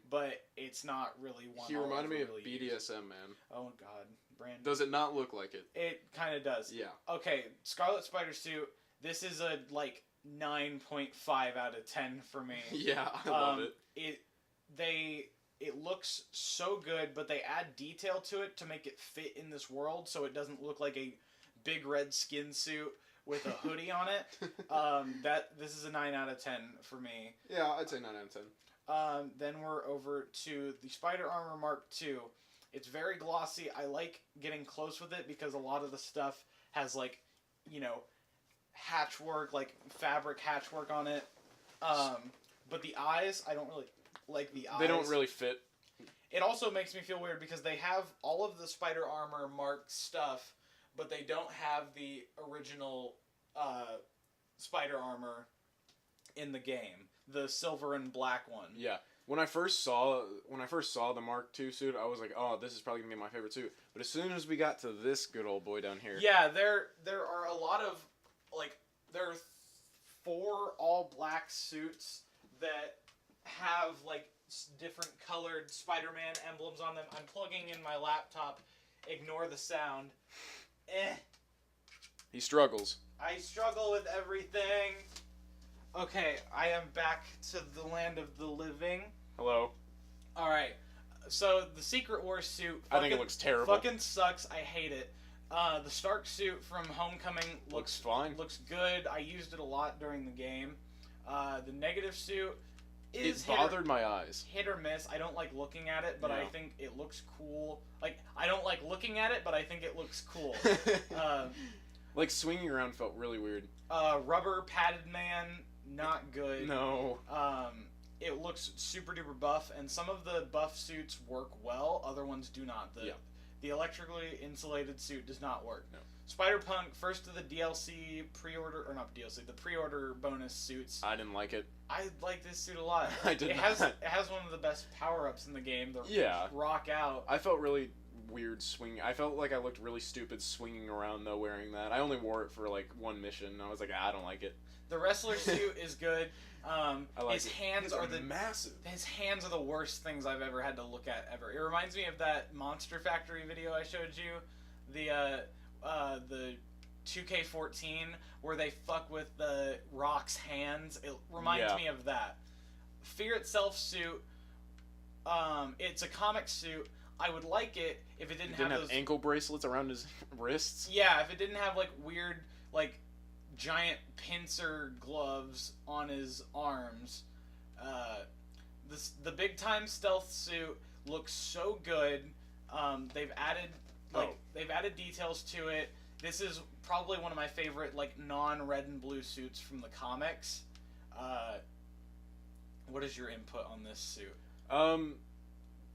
but it's not really one. He reminded me of really BDSM, used. man. Oh God, Brando. Does it not look like it? It kind of does. Yeah. Okay, Scarlet Spider suit. This is a like 9.5 out of 10 for me. Yeah, I love it. It looks so good, but they add detail to it to make it fit in this world, so it doesn't look like a big red skin suit with a hoodie on it. This is a 9 out of 10 for me. Yeah, I'd say 9 out of 10. Then we're over to the Spider Armor Mark II. It's very glossy. I like getting close with it because a lot of the stuff has like, hatchwork, like fabric hatchwork on it. But the eyes, I don't really like the eyes. They don't really fit. It also makes me feel weird because they have all of the Spider Armor Mark stuff, but they don't have the original Spider Armor in the game, the silver and black one. Yeah. When I first saw the Mark II suit, I was like, "Oh, this is probably gonna be my favorite suit." But as soon as we got to this good old boy down here, yeah, there are a lot of there are 4 all black suits that have like different colored Spider-Man emblems on them. I'm plugging in my laptop. Ignore the sound. He struggles. I struggle with everything. Okay, I am back to the land of the living. Hello. Alright, so the Secret Wars suit... I think it looks terrible. Fucking sucks. I hate it. The Stark suit from Homecoming looks fine. Looks good. I used it a lot during the game. The Negative suit is... It bothered my eyes. Hit or miss. I don't like looking at it, but No. I think it looks cool. Like, I don't like looking at it, but I think it looks cool. Like, swinging around felt really weird. Rubber Padded Man... Not good. No. It looks super duper buff, and some of the buff suits work well. Other ones do not. The electrically insulated suit does not work. No. Spider-Punk, first of the DLC pre-order, or not DLC, the pre-order bonus suits. I didn't like it. I like this suit a lot. I did It has one of the best power-ups in the game. The rock out. I felt really weird swinging. I felt like I looked really stupid swinging around though wearing that. I only wore it for like one mission. And I was like, I don't like it. The wrestler suit is good. His hands are massive. His hands are the worst things I've ever had to look at ever. It reminds me of that Monster Factory video I showed you, the 2K14 where they fuck with the Rock's hands. It reminds me of that. Fear Itself suit. It's a comic suit. I would like it if it didn't have those ankle bracelets around his wrists. Yeah, if it didn't have like weird giant pincer gloves on his arms. The big time stealth suit looks so good. They've added details to it. This is probably one of my favorite non-red and blue suits from the comics. What is your input on this suit?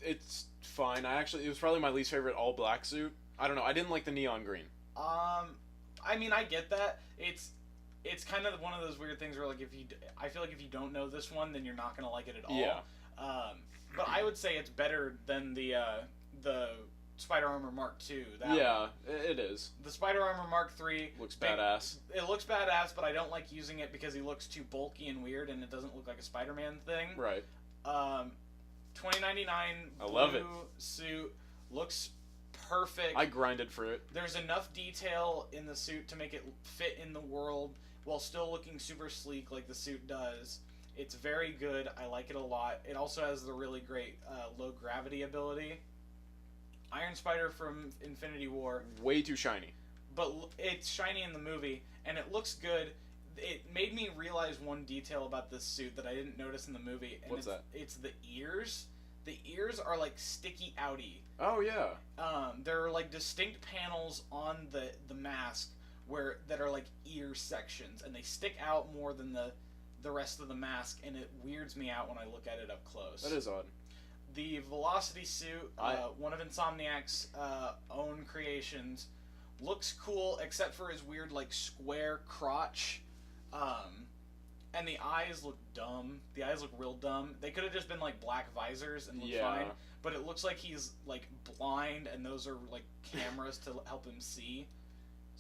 It's fine. It was probably my least favorite all black suit. I don't know. I didn't like the neon green. I mean, I get that. It's kind of one of those weird things where I feel like if you don't know this one, then you're not gonna like it at all. Yeah. But I would say it's better than the Spider Armor Mark II. It is. The Spider Armor Mark III looks badass. It looks badass, but I don't like using it because he looks too bulky and weird, and it doesn't look like a Spider-Man thing. Right. $20.99 I love it. Suit looks perfect. I grinded for it. There's enough detail in the suit to make it fit in the world while still looking super sleek like the suit does. It's very good. I like it a lot. It also has the really great low gravity ability. Iron Spider from Infinity War. Way too shiny. But it's shiny in the movie, and it looks good. It made me realize one detail about this suit that I didn't notice in the movie. And What's that? It's the ears. The ears are sticky outy. Oh yeah. There are distinct panels on the mask that are ear sections, and they stick out more than the rest of the mask, and it weirds me out when I look at it up close. That is odd. The Velocity suit, one of Insomniac's own creations, looks cool except for his weird square crotch. And the eyes look dumb. The eyes look real dumb. They could have just been black visors and looked fine. But it looks like he's blind, and those are cameras to help him see.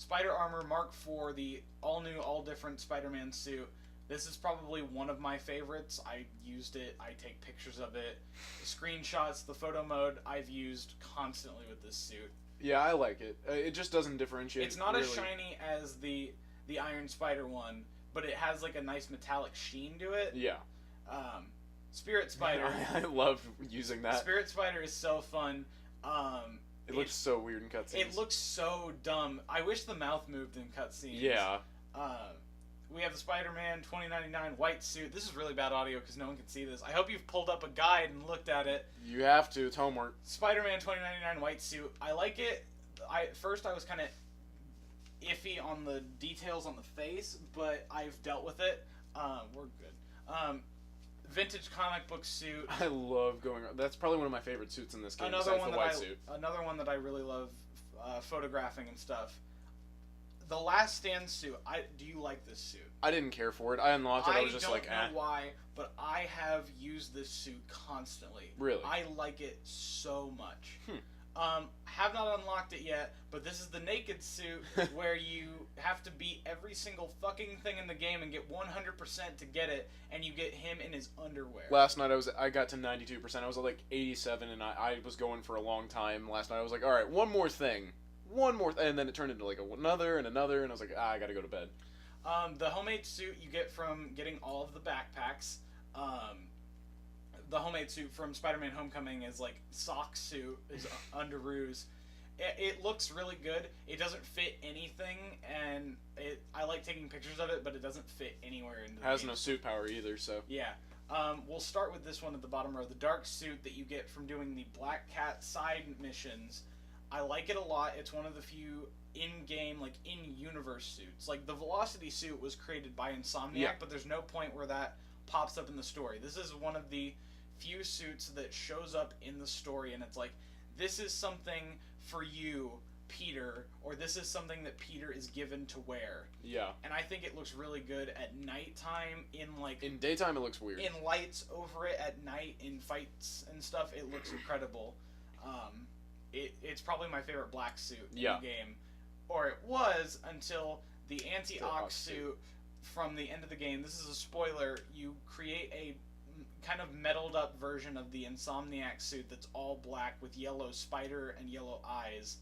Spider Armor Mark IV, the all-new, all-different Spider-Man suit. This is probably one of my favorites. I used it. I take pictures of it. The screenshots, the photo mode, I've used constantly with this suit. Yeah, I like it. It just doesn't differentiate. It's not really. as shiny as the Iron Spider one, but it has like a nice metallic sheen to it. Yeah. Spirit Spider. I love using that. Spirit Spider is so fun. It looks so weird in cutscenes. It looks so dumb. I wish the mouth moved in cutscenes. Yeah. We have the Spider-Man 2099 white suit. This is really bad audio because no one can see this. I hope you've pulled up a guide and looked at it. You have to. It's homework. Spider-Man 2099 white suit. I like it. First I was kind of iffy on the details on the face, but I've dealt with it. We're good. Vintage comic book suit. I love going. That's probably one of my favorite suits in this game. Another one that I really love photographing and stuff. The Last Stand suit. Do you like this suit? I didn't care for it. I unlocked it. I was just like, I don't know why, but I have used this suit constantly. Really? I like it so much. Have not unlocked it yet, but this is the naked suit where you have to beat every single fucking thing in the game and get 100% to get it, and you get him in his underwear. Last night I got to 92%. I was at like 87, and I was going for a long time. Last night I was like, all right, one more thing, and then it turned into like another, and I was like, I gotta go to bed. The homemade suit you get from getting all of the backpacks. The homemade suit from Spider-Man Homecoming is like sock suit, is underoos. It looks really good. It doesn't fit anything, and I like taking pictures of it, but it doesn't fit anywhere into the Has game. no suit power either, so. Yeah. We'll start with this one at the bottom row. The dark suit that you get from doing the Black Cat side missions. I like it a lot. It's one of the few in-game, like, in-universe suits. Like, the Velocity suit was created by Insomniac, but there's no point where that pops up in the story. This is one of the few suits that shows up in the story, and it's like, this is something for you, Peter, or this is something that Peter is given to wear. Yeah. And I think it looks really good at nighttime in daytime it looks weird. In lights over it at night, in fights and stuff, it looks incredible. It's probably my favorite black suit in the game. Or it was until the anti-Ox suit from the end of the game. This is a spoiler. You create a kind of metalled up version of the Insomniac suit that's all black with yellow spider and yellow eyes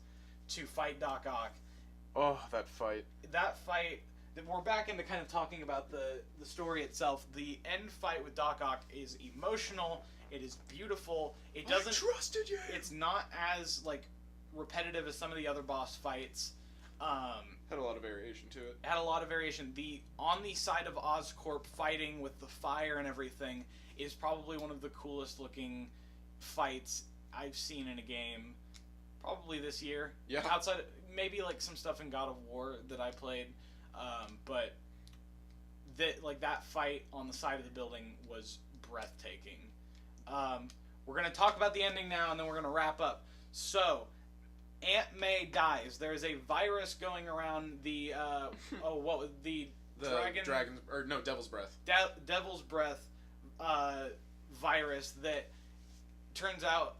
to fight Doc Ock. Oh, that fight. We're back into kind of talking about the story itself. The end fight with Doc Ock is emotional. It is beautiful. I trusted you. It's not as like repetitive as some of the other boss fights. Had a lot of variation to it. Had a lot of variation. On the side of Oscorp fighting with the fire and everything is probably one of the coolest looking fights I've seen in a game. Probably this year. Yeah. Outside, maybe like some stuff in God of War that I played, but that fight on the side of the building was breathtaking. We're gonna talk about the ending now, and then we're gonna wrap up. So, Aunt May dies. There is a virus going around the Devil's Breath. Devil's Breath virus that turns out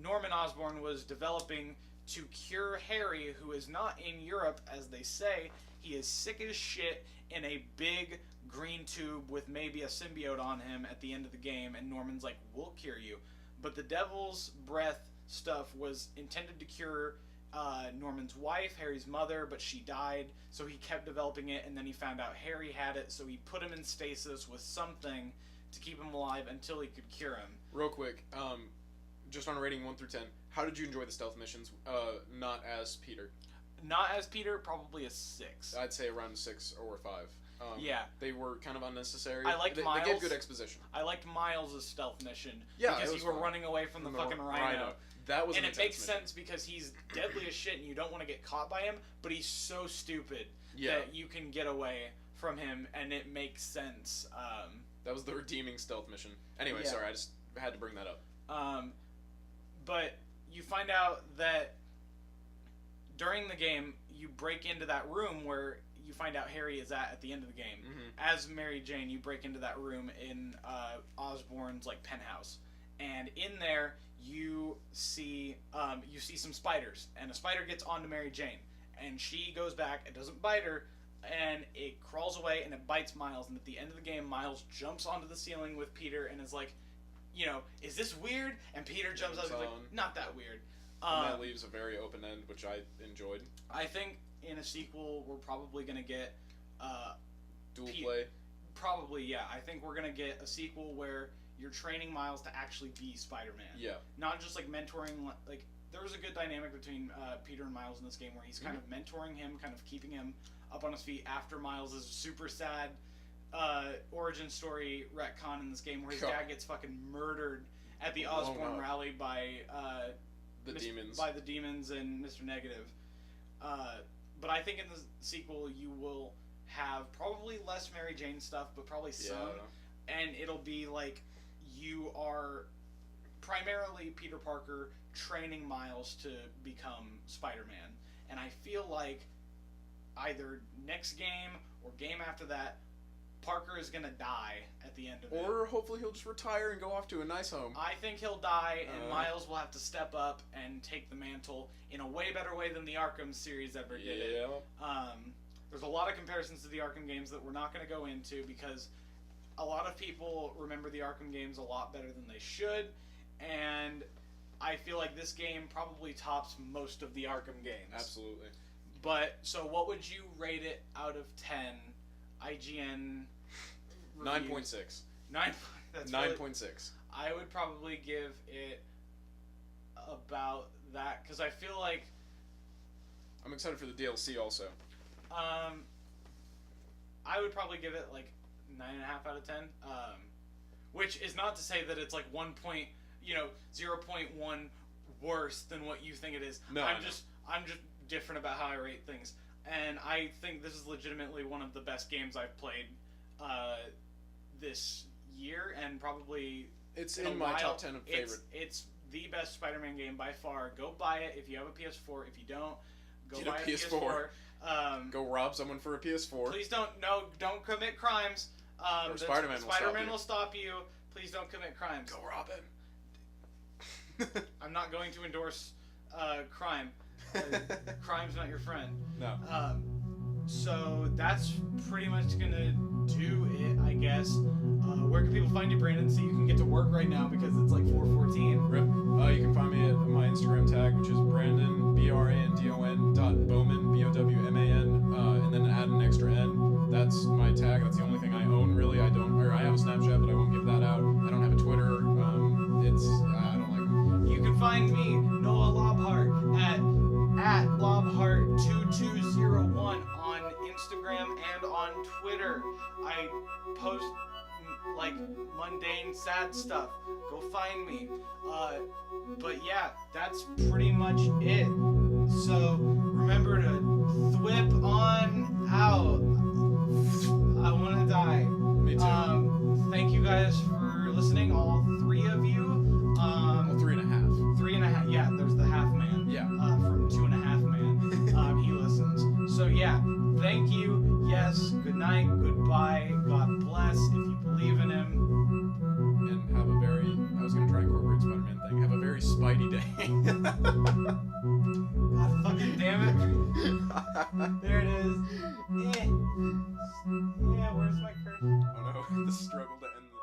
Norman Osborn was developing to cure Harry, who is not in Europe, as they say. He is sick as shit in a big green tube with maybe a symbiote on him at the end of the game, and Norman's like, we'll cure you. But the Devil's Breath stuff was intended to cure Norman's wife, Harry's mother, but she died, so he kept developing it, and then he found out Harry had it, so he put him in stasis with something to keep him alive until he could cure him. Real quick, just on a rating 1 through 10, how did you enjoy the stealth missions? Not as Peter. Not as Peter, probably a 6. I'd say around 6 or 5. Yeah. They were kind of unnecessary. I liked Miles. They gave good exposition. I liked Miles' stealth mission. Yeah, because you were running away from the fucking rhino. That was and it makes mission. sense because he's deadly as shit and you don't want to get caught by him, but he's so stupid that you can get away from him, and it makes sense. That was the redeeming stealth mission. Anyway, sorry, I just had to bring that up. But you find out that during the game, you break into that room where you find out Harry is at the end of the game. Mm-hmm. As Mary Jane, you break into that room in Osborn's penthouse, and in there you see some spiders, and a spider gets onto Mary Jane, and she goes back. It doesn't bite her, and it crawls away, and it bites Miles. And at the end of the game, Miles jumps onto the ceiling with Peter and is like, is this weird? And Peter jumps out and is like, not that weird. And that leaves a very open end, which I enjoyed. I think in a sequel, we're probably going to get... dual play? Probably, yeah. I think we're going to get a sequel where you're training Miles to actually be Spider-Man. Yeah. Not just, like, mentoring... Like, there was a good dynamic between Peter and Miles in this game where he's kind of mentoring him, kind of keeping him up on his feet after Miles' super sad origin story retcon in this game where his dad gets fucking murdered at the Osborn rally by... the demons. By the demons and Mr. Negative. But I think in the sequel you will have probably less Mary Jane stuff, but probably some. And it'll be like you are primarily Peter Parker training Miles to become Spider-Man. And I feel like either next game or game after that, Parker is going to die at the end of it. Or hopefully he'll just retire and go off to a nice home. I think he'll die, and Miles will have to step up and take the mantle in a way better way than the Arkham series ever did it. There's a lot of comparisons to the Arkham games that we're not going to go into because a lot of people remember the Arkham games a lot better than they should, and I feel like this game probably tops most of the Arkham games. Absolutely. But, so what would you rate it out of 10? IGN 9.6. 9.6. I would probably give it about that because I feel like I'm excited for the DLC also. I would probably give it like 9.5 out of 10. Which is not to say that it's like 0.1 worse than what you think it is. No, I'm just different about how I rate things. And I think this is legitimately one of the best games I've played this year, and probably it's in my top 10 of favorite. It's the best Spider-Man game by far. Go buy it if you have a PS4. If you don't, go buy a PS4. Go rob someone for a PS4. Please don't commit crimes. Or Spider-Man will stop you. Please don't commit crimes. Go rob him. I'm not going to endorse crime. Crime's not your friend. No. So that's pretty much gonna do it, I guess. Where can people find you, Brandon? So you can get to work right now because it's like 4:14. Rip. You can find me at my Instagram tag, which is Brandon BRANDON.Bowman BOWMAN, and then add an extra N. That's my tag. That's the only thing I own, really. I have a Snapchat, but I won't give that out. I don't have a Twitter. I don't like them. You can find me, Noah Lobhart, at Lobhart2201 on Instagram and on Twitter. I post like mundane, sad stuff. Go find me. But yeah, that's pretty much it. So remember to thwip on out. I want to die. Me too. Thank you guys for listening, all three of you. Well, 3.5. 3.5. Yeah, there's the half man. Yeah. From 2.5 Man. He listens. So yeah, thank you. Yes. Good night. Goodbye. God bless. If you believe in him. And have a very. I was gonna try and incorporate Spider-Man thing. Have a very Spidey day. God fucking damn it. There it is. Yeah. Where's my curse? Oh no, the struggle to end the...